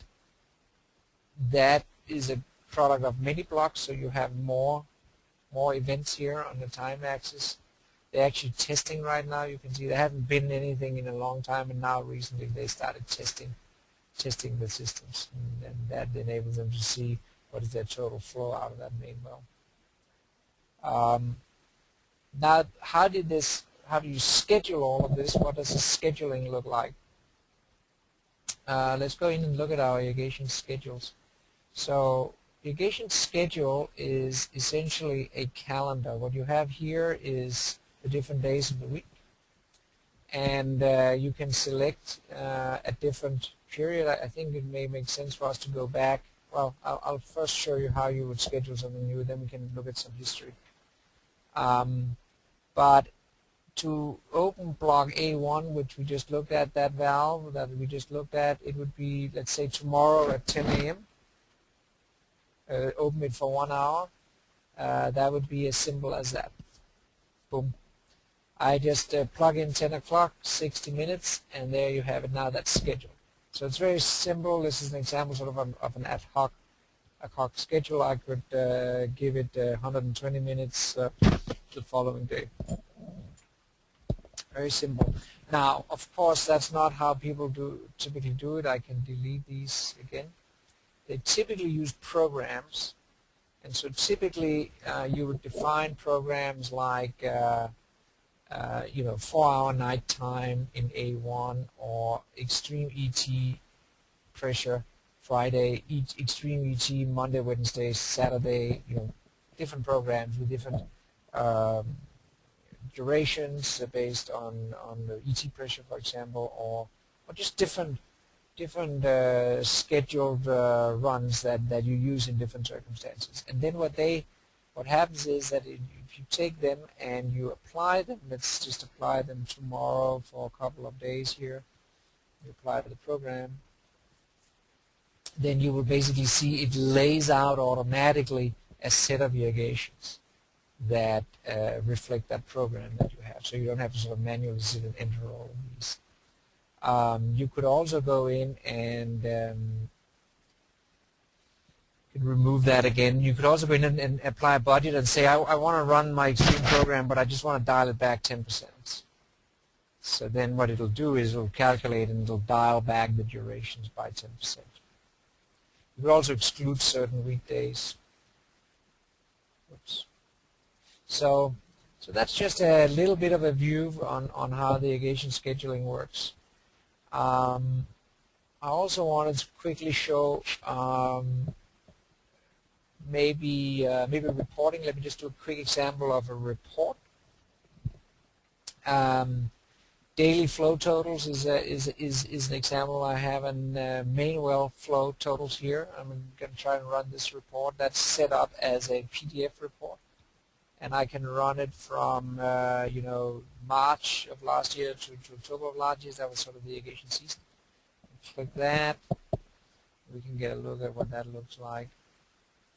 that is a product of many blocks, so you have more events here on the time axis. They're actually testing right now. You can see there haven't been anything in a long time, and now recently they started testing the systems, and that enables them to see what is their total flow out of that main well. Now, how do you schedule all of this? What does the scheduling look like? Let's go in and look at our irrigation schedules. So irrigation schedule is essentially a calendar. What you have here is the different days of the week, and you can select a different period. I think it may make sense for us to go back. Well, I'll first show you how you would schedule something new, then we can look at some history. But to open block A1, which we just looked at, that valve that we just looked at, it would be, let's say, tomorrow at 10 a.m. Open it for 1 hour. That would be as simple as that. Boom. I just plug in 10 o'clock, 60 minutes, and there you have it. Now that's scheduled. So it's very simple. This is an example sort of an ad hoc schedule. I could give it 120 minutes the following day. Very simple. Now, of course, that's not how people typically do it. I can delete these again. They typically use programs, and so typically you would define programs like 4-hour night time in A1, or extreme ET pressure Friday, extreme ET Monday, Wednesday, Saturday. Different programs with different durations based on the ET pressure, for example, or just different scheduled runs that you use in different circumstances. And then what happens is that if you take them and you apply them, let's just apply them tomorrow for a couple of days here, you apply to the program, then you will basically see it lays out automatically a set of irrigations that reflect that program that you have. So you don't have to sort of manually sit and enter all of these. You could also go in and could remove that again. You could also go in and apply a budget and say, I want to run my extreme program, but I just want to dial it back 10%. So then what it'll do is it'll calculate and it'll dial back the durations by 10%. You could also exclude certain weekdays. Oops. So that's just a little bit of a view on how the irrigation scheduling works. I also wanted to quickly show maybe reporting. Let me just do a quick example of a report. Daily flow totals is an example. I have an main well flow totals here. I'm going to try and run this report. That's set up as a PDF report, and I can run it from March of last year to October of last year. That was sort of the irrigation season. Click that. We can get a look at what that looks like.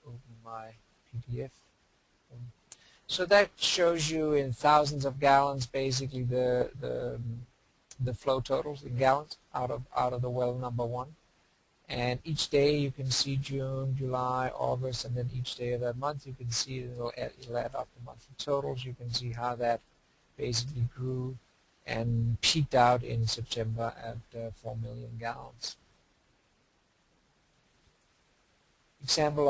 Open my PDF. So that shows you in thousands of gallons basically the flow totals in gallons out of the well number 1. And each day you can see June, July, August, and then each day of that month you can see it'll add up the monthly totals. You can see how that basically grew and peaked out in September at 4 million gallons. Example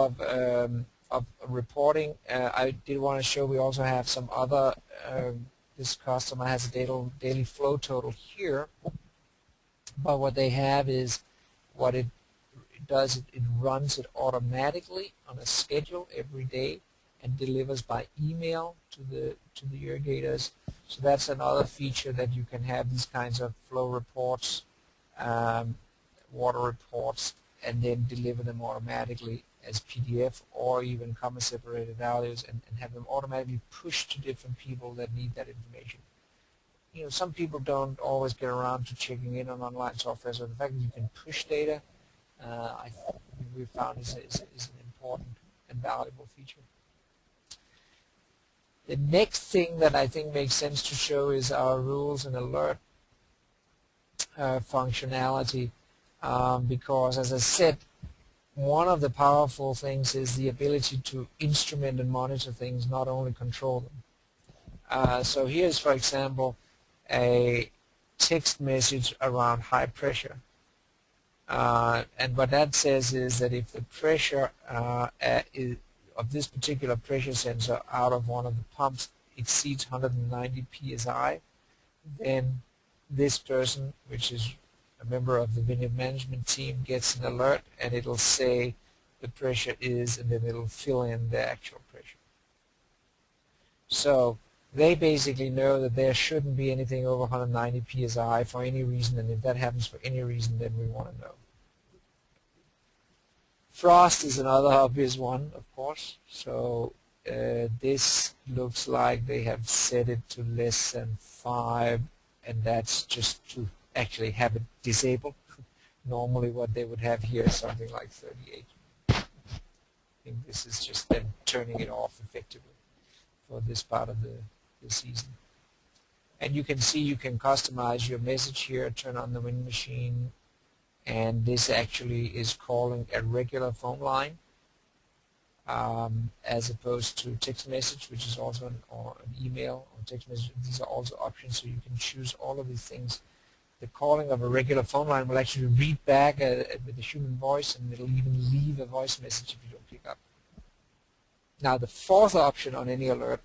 of reporting. I did want to show we also have some other. This customer has a daily flow total here, but what they have is what it does. It runs it automatically on a schedule every day and delivers by email to the irrigators. So that's another feature that you can have these kinds of flow reports, water reports, and then deliver them automatically as PDF or even comma separated values and have them automatically pushed to different people that need that information. Some people don't always get around to checking in on online software, so the fact that you can push data, I think we found is an important and valuable feature. The next thing that I think makes sense to show is our rules and alert functionality, because as I said, one of the powerful things is the ability to instrument and monitor things, not only control them. So here's, for example, a text message around high pressure. And what that says is that if the pressure of this particular pressure sensor out of one of the pumps exceeds 190 psi, then this person, which is a member of the vineyard management team, gets an alert, and it'll say the pressure is, and then it'll fill in the actual pressure. So they basically know that there shouldn't be anything over 190 psi for any reason, and if that happens for any reason, then we want to know. Frost is another obvious one, of course. So this looks like they have set it to less than 35, and that's just to actually have it disabled. Normally what they would have here is something like 38. I think this is just them turning it off effectively for this part of the season. And you can see you can customize your message here, turn on the wind machine, and this actually is calling a regular phone line as opposed to text message, which is also or an email or text message. These are also options, so you can choose all of these things. The calling of a regular phone line will actually read back with a human voice, and it'll even leave a voice message if you don't pick up. Now, the fourth option on any alert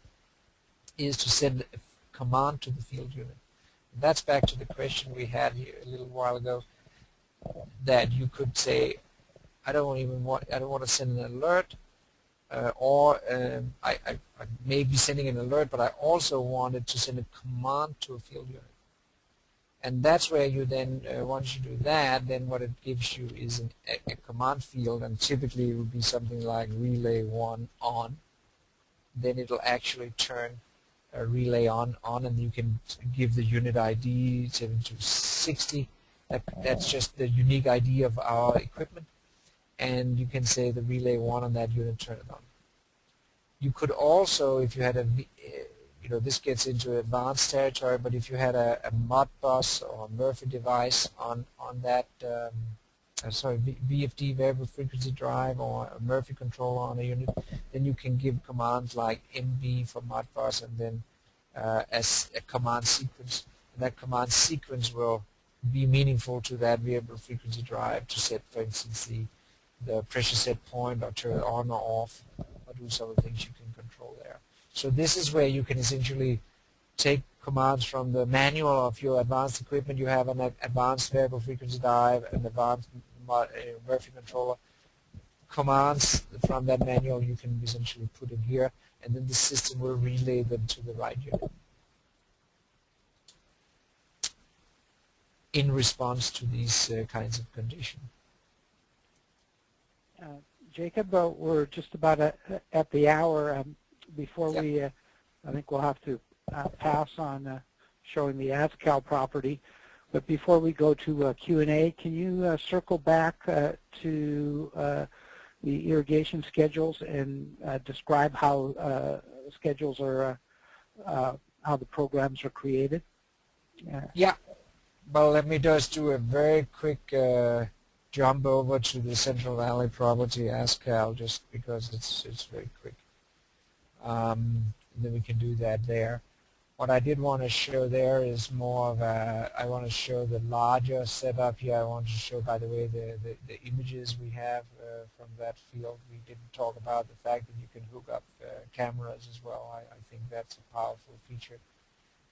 is to send a command to the field unit. And that's back to the question we had here a little while ago, that you could say, I don't want to send an alert, I may be sending an alert, but I also wanted to send a command to a field unit. And that's where you then, once you do that, then what it gives you is a command field, and typically it would be something like relay 1 on. Then it'll actually turn a relay on, and you can give the unit ID 7260. That's just the unique ID of our equipment. And you can say the relay 1 on that unit, turn it on. You could also, if you had this gets into advanced territory, but if you had a Modbus or a Murphy device on that, VFD, variable frequency drive, or a Murphy controller on a unit, then you can give commands like MB for Modbus, and then as a command sequence. And that command sequence will be meaningful to that variable frequency drive to set, for instance, the pressure set point, or turn it on or off, or do some of the things you can control there. So this is where you can essentially take commands from the manual of your advanced equipment. You have an advanced variable frequency drive, an advanced Murphy controller. Commands from that manual you can essentially put in here, and then the system will relay them to the right unit in response to these kinds of conditions. Jacob, we're just about at the hour. Before Yep. we, I think we'll have to pass on showing the ASCAL property. But before we go to Q&A, can you circle back to the irrigation schedules and describe how schedules are, how the programs are created? Yeah. Well, let me just do a very quick jump over to the Central Valley property ASCAL, just because it's very quick. Then we can do that there. What I did want to show there is more of I want to show the larger setup here. I want to show, by the way, the images we have from that field. We didn't talk about the fact that you can hook up cameras as well. I think that's a powerful feature.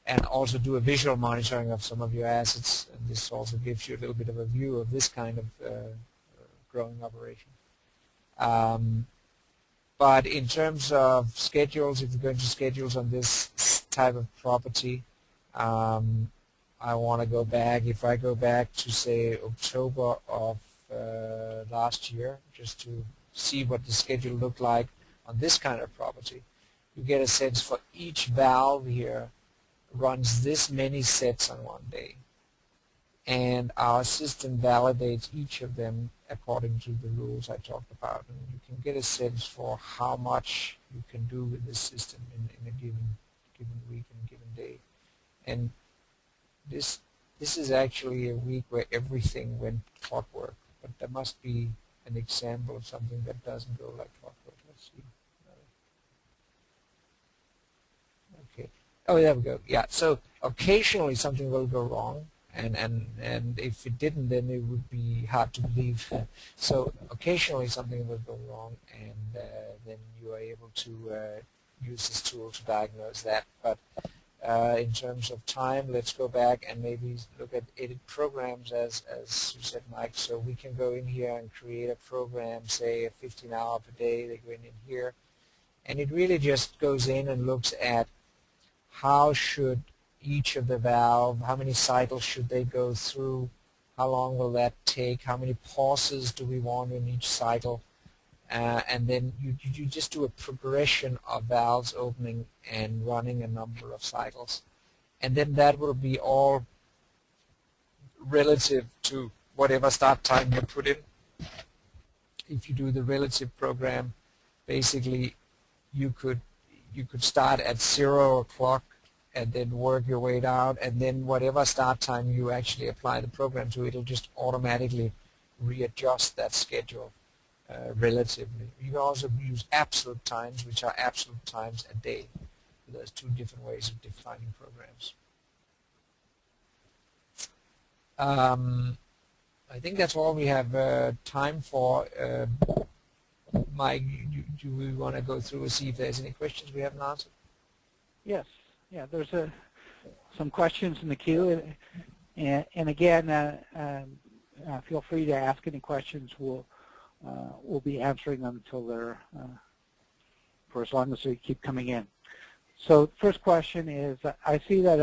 And also do a visual monitoring of some of your assets. And this also gives you a little bit of a view of this kind of growing operation. But in terms of schedules, if you're going to schedules on this type of property, I want to go back. If I go back to, say, October of last year, just to see what the schedule looked like on this kind of property, you get a sense for each valve here runs this many sets on one day. And our system validates each of them according to the rules I talked about. And you can get a sense for how much you can do with this system in a given week and a given day. And this is actually a week where everything went clockwork. But there must be an example of something that doesn't go like clockwork. Let's see. Okay. Oh, there we go. Yeah. So occasionally something will go wrong. And if it didn't, then it would be hard to believe. So occasionally something will go wrong, and then you are able to use this tool to diagnose that. But in terms of time, let's go back and maybe look at edit programs, as you said, Mike. So we can go in here and create a program, say a 15-hour per day. They go in here, and it really just goes in and looks at how should each of the valve, how many cycles should they go through, how long will that take, how many pauses do we want in each cycle, and then you just do a progression of valves opening and running a number of cycles. and then that will be all relative to whatever start time you put in. If you do the relative program, basically you could start at 0 o'clock and then work your way down, and then whatever start time you actually apply the program to, it'll just automatically readjust that schedule relatively. You can also use absolute times, which are absolute times a day. There's two different ways of defining programs. I think that's all we have time for. Mike, do we want to go through and see if there's any questions we haven't answered? Yes. Yeah, there's some questions in the queue. And again, feel free to ask any questions. We'll be answering them until they're, for as long as they keep coming in. So first question is, I see that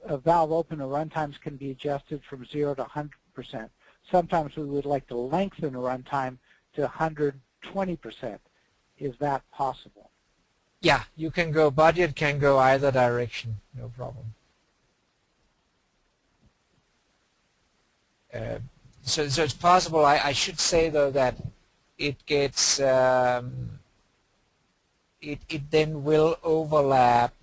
a valve opener runtimes can be adjusted from 0 to 100%. Sometimes we would like to lengthen a runtime to 120%. Is that possible? Yeah, you can go, budget can go either direction, no problem. So it's possible. I should say though that it gets it then will overlap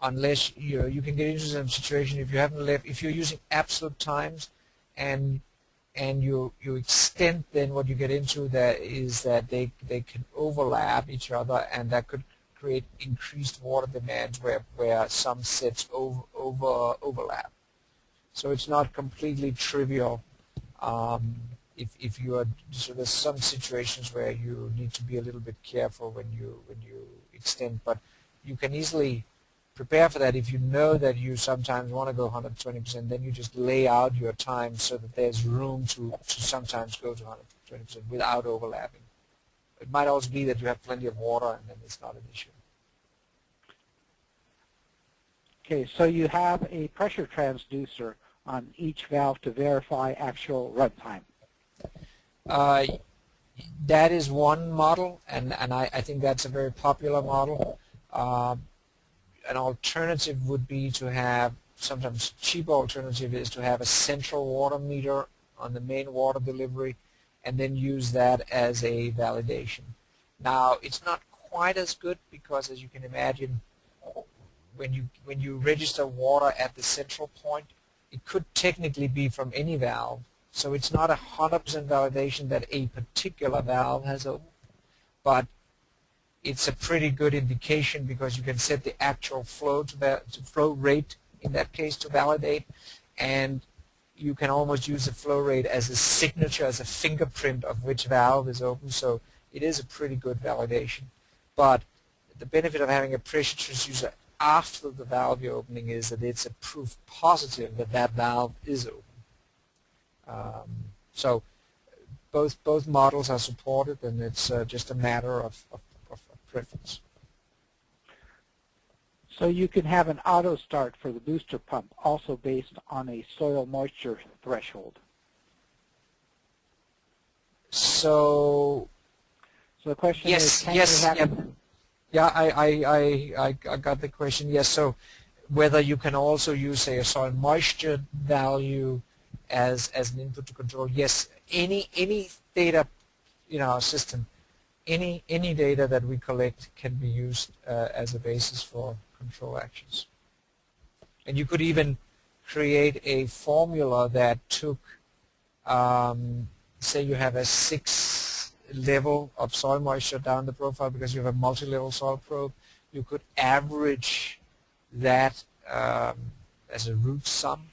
unless you can get into some situation if you haven't left, if you're using absolute times and you extend, then what you get into there is that they can overlap each other, and that could create increased water demands where some sets overlap. So it's not completely trivial. If you are, so there's some situations where you need to be a little bit careful when you extend, but you can easily prepare for that. If you know that you sometimes want to go 120%, then you just lay out your time so that there's room to sometimes go to 120% without overlapping. It might also be that you have plenty of water and then it's not an issue. Okay, so you have a pressure transducer on each valve to verify actual runtime. That is one model, and I think that's a very popular model. An alternative would be to have, sometimes cheaper alternative is to have a central water meter on the main water delivery and then use that as a validation. Now, it's not quite as good because, as you can imagine, when you register water at the central point, it could technically be from any valve. So it's not 100% validation that a particular valve has opened, but it's a pretty good indication because you can set the actual flow to flow rate in that case to validate, and you can almost use the flow rate as a signature, as a fingerprint of which valve is open. So it is a pretty good validation. But the benefit of having a pressure transducer after the valve opening is that it's a proof positive that that valve is open. So both models are supported, and it's just a matter of preference. So you can have an auto start for the booster pump also based on a soil moisture threshold. So the question is, can yes, you have I got the question. Yes, so whether you can also use a soil moisture value as an input to control. Yes, any data in our system, any data that we collect can be used as a basis for control actions. And you could even create a formula that took, say you have a 6 level of soil moisture down the profile because you have a multi-level soil probe. You could average that as a root sum.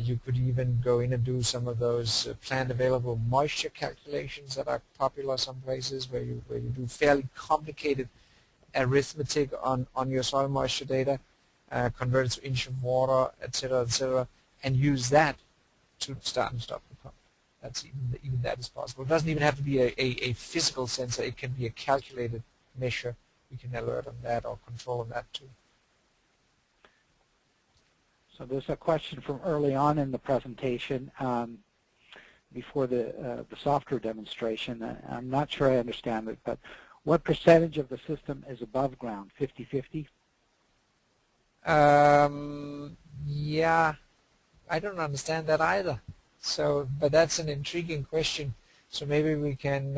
You could even go in and do some of those plant available moisture calculations that are popular some places where you do fairly complicated arithmetic on your soil moisture data, convert it to inch of water, etc., and use that to start and stop the pump. That's even that is possible. It doesn't even have to be a physical sensor. It can be a calculated measure. We can alert on that or control on that too. So there's a question from early on in the presentation before the software demonstration. I'm not sure I understand it, but what percentage of the system is above ground? 50-50? Yeah, I don't understand that either. So, but that's an intriguing question. So maybe we can,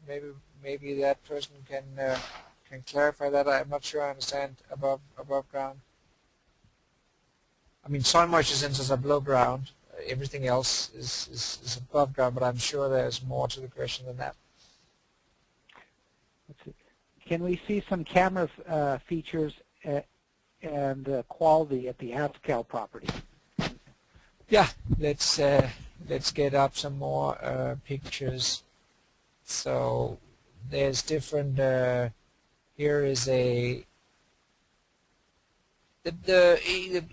maybe that person can clarify that. I'm not sure I understand above ground. I mean, soil moisture sensors are below ground. Everything else is above ground, but I'm sure there's more to the question than that. Let's see. Can we see some camera features and quality at the Haskell property? Yeah, let's get up some more pictures. So there's different. Here is the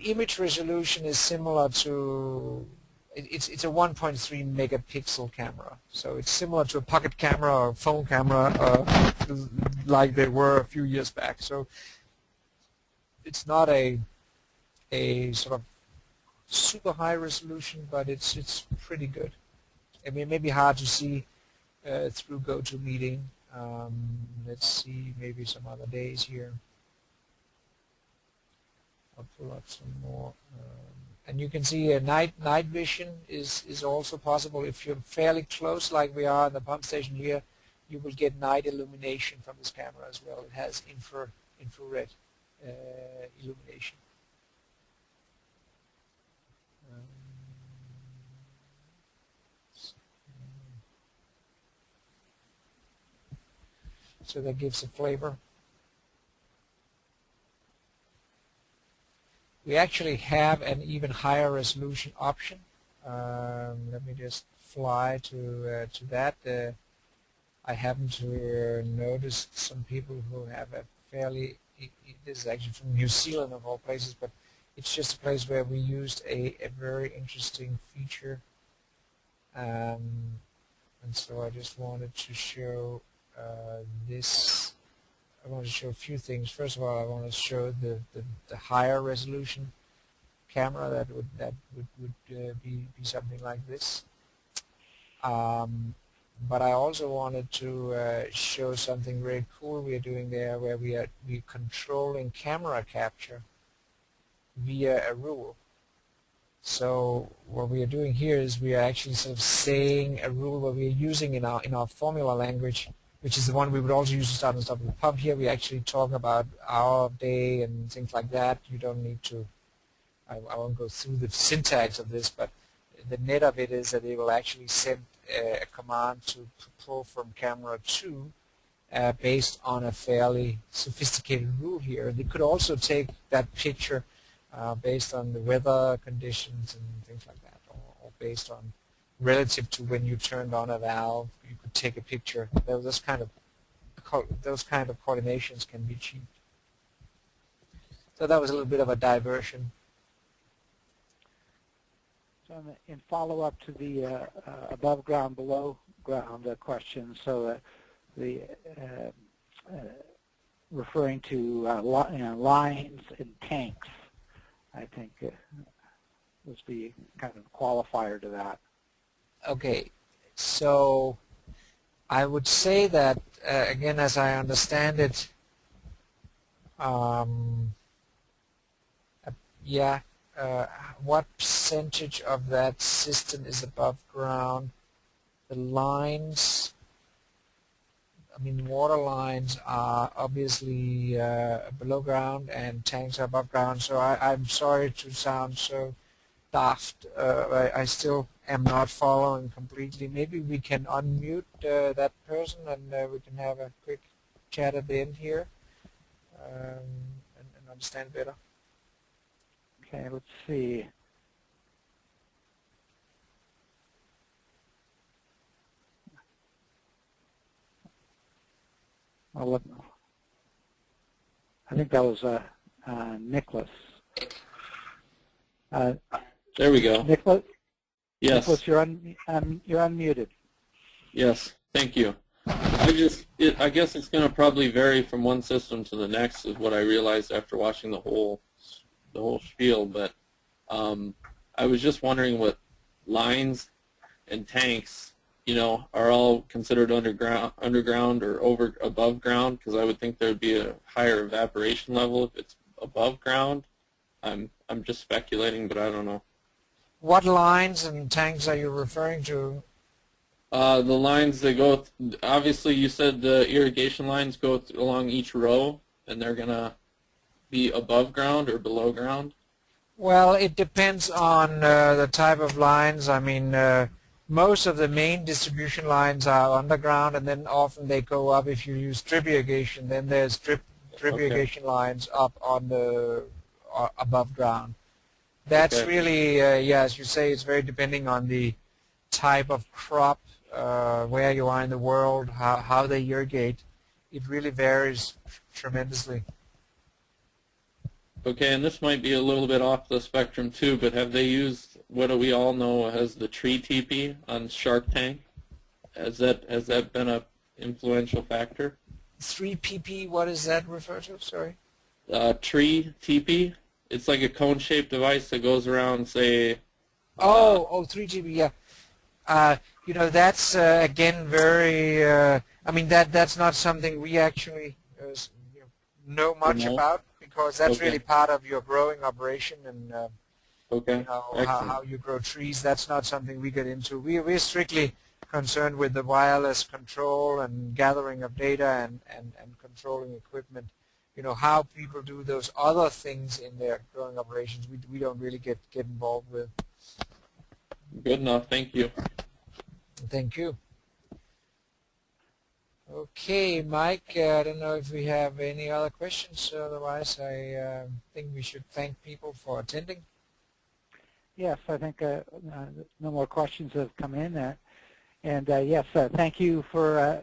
image resolution is similar to. It's a 1.3 megapixel camera, so it's similar to a pocket camera or phone camera, like they were a few years back. So it's not a sort of super high resolution, but it's pretty good. I mean, it may be hard to see through GoToMeeting. Let's see, maybe some other days here. I'll pull up some more. And you can see night vision is also possible. If you're fairly close, like we are in the pump station here, you will get night illumination from this camera as well. It has infrared illumination. So that gives a flavor. We actually have an even higher resolution option. Let me just fly to that. I happen to notice some people who have a fairly. This is actually from New Zealand of all places, but it's just a place where we used a very interesting feature, and so I just wanted to show this. I want to show a few things. First of all, I want to show the higher resolution camera that would be something like this. But I also wanted to show something very cool we are doing there, where we're controlling camera capture via a rule. So what we are doing here is we are actually sort of saying a rule that we are using in our formula language, which is the one we would also use to start and stop the pump. Here we actually talk about hour, day, and things like that. You don't need to, I won't go through the syntax of this, but the net of it is that it will actually send a command to pull from camera 2 based on a fairly sophisticated rule here. And it could also take that picture based on the weather conditions and things like that, or based on relative to when you turned on a valve, you could take a picture. Those kind of coordinations can be achieved. So that was a little bit of a diversion. So in follow-up to the above ground, below ground question, so the referring to lines and tanks, I think was the kind of qualifier to that. Okay, so I would say that, again, as I understand it, what percentage of that system is above ground? The lines, I mean, water lines are obviously below ground and tanks are above ground, so I'm sorry to sound so daft. I still am not following completely. Maybe we can unmute that person and we can have a quick chat at the end here and understand better. Okay, let's see. Well, I think that was Nicholas. There we go. Nicholas? Yes. Nicholas, you're unmuted. Yes. Thank you. I guess it's going to probably vary from one system to the next, is what I realized after watching the whole spiel. But I was just wondering what lines and tanks, are all considered underground or above ground, because I would think there would be a higher evaporation level if it's above ground. I'm just speculating, but I don't know. What lines and tanks are you referring to? The lines that go, obviously you said the irrigation lines go along each row, and they're going to be above ground or below ground? Well, it depends on the type of lines. I mean, most of the main distribution lines are underground, and then often they go up. If you use drip irrigation, then there's drip irrigation lines up on the above ground. That's really, yeah, as you say, it's very depending on the type of crop, where you are in the world, how they irrigate. It really varies tremendously. Okay, and this might be a little bit off the spectrum too, but have they used what do we all know as the tree teepee on Shark Tank? Has that been a influential factor? 3PP, what does that refer to? Sorry. Tree teepee. It's like a cone-shaped device that goes around, say. 3GB, yeah. You know, that's again very. I mean, that's not something we actually know much about, because that's really part of your growing operation, and you know, how you grow trees. That's not something we get into. We're strictly concerned with the wireless control and gathering of data and controlling equipment. You know, how people do those other things in their growing operations, we don't really get involved with. Good enough. Thank you. Thank you. Okay, Mike, I don't know if we have any other questions. Otherwise, I think we should thank people for attending. Yes, I think no more questions have come in. And yes, thank you for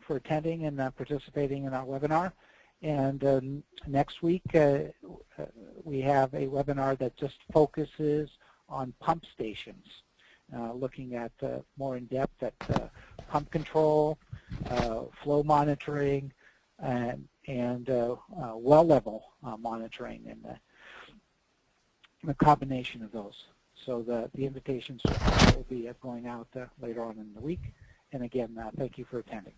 attending and participating in our webinar. And next week, we have a webinar that just focuses on pump stations, looking at more in depth at pump control, flow monitoring, and well level monitoring, and the combination of those. So the invitations will be going out later on in the week. And again, thank you for attending.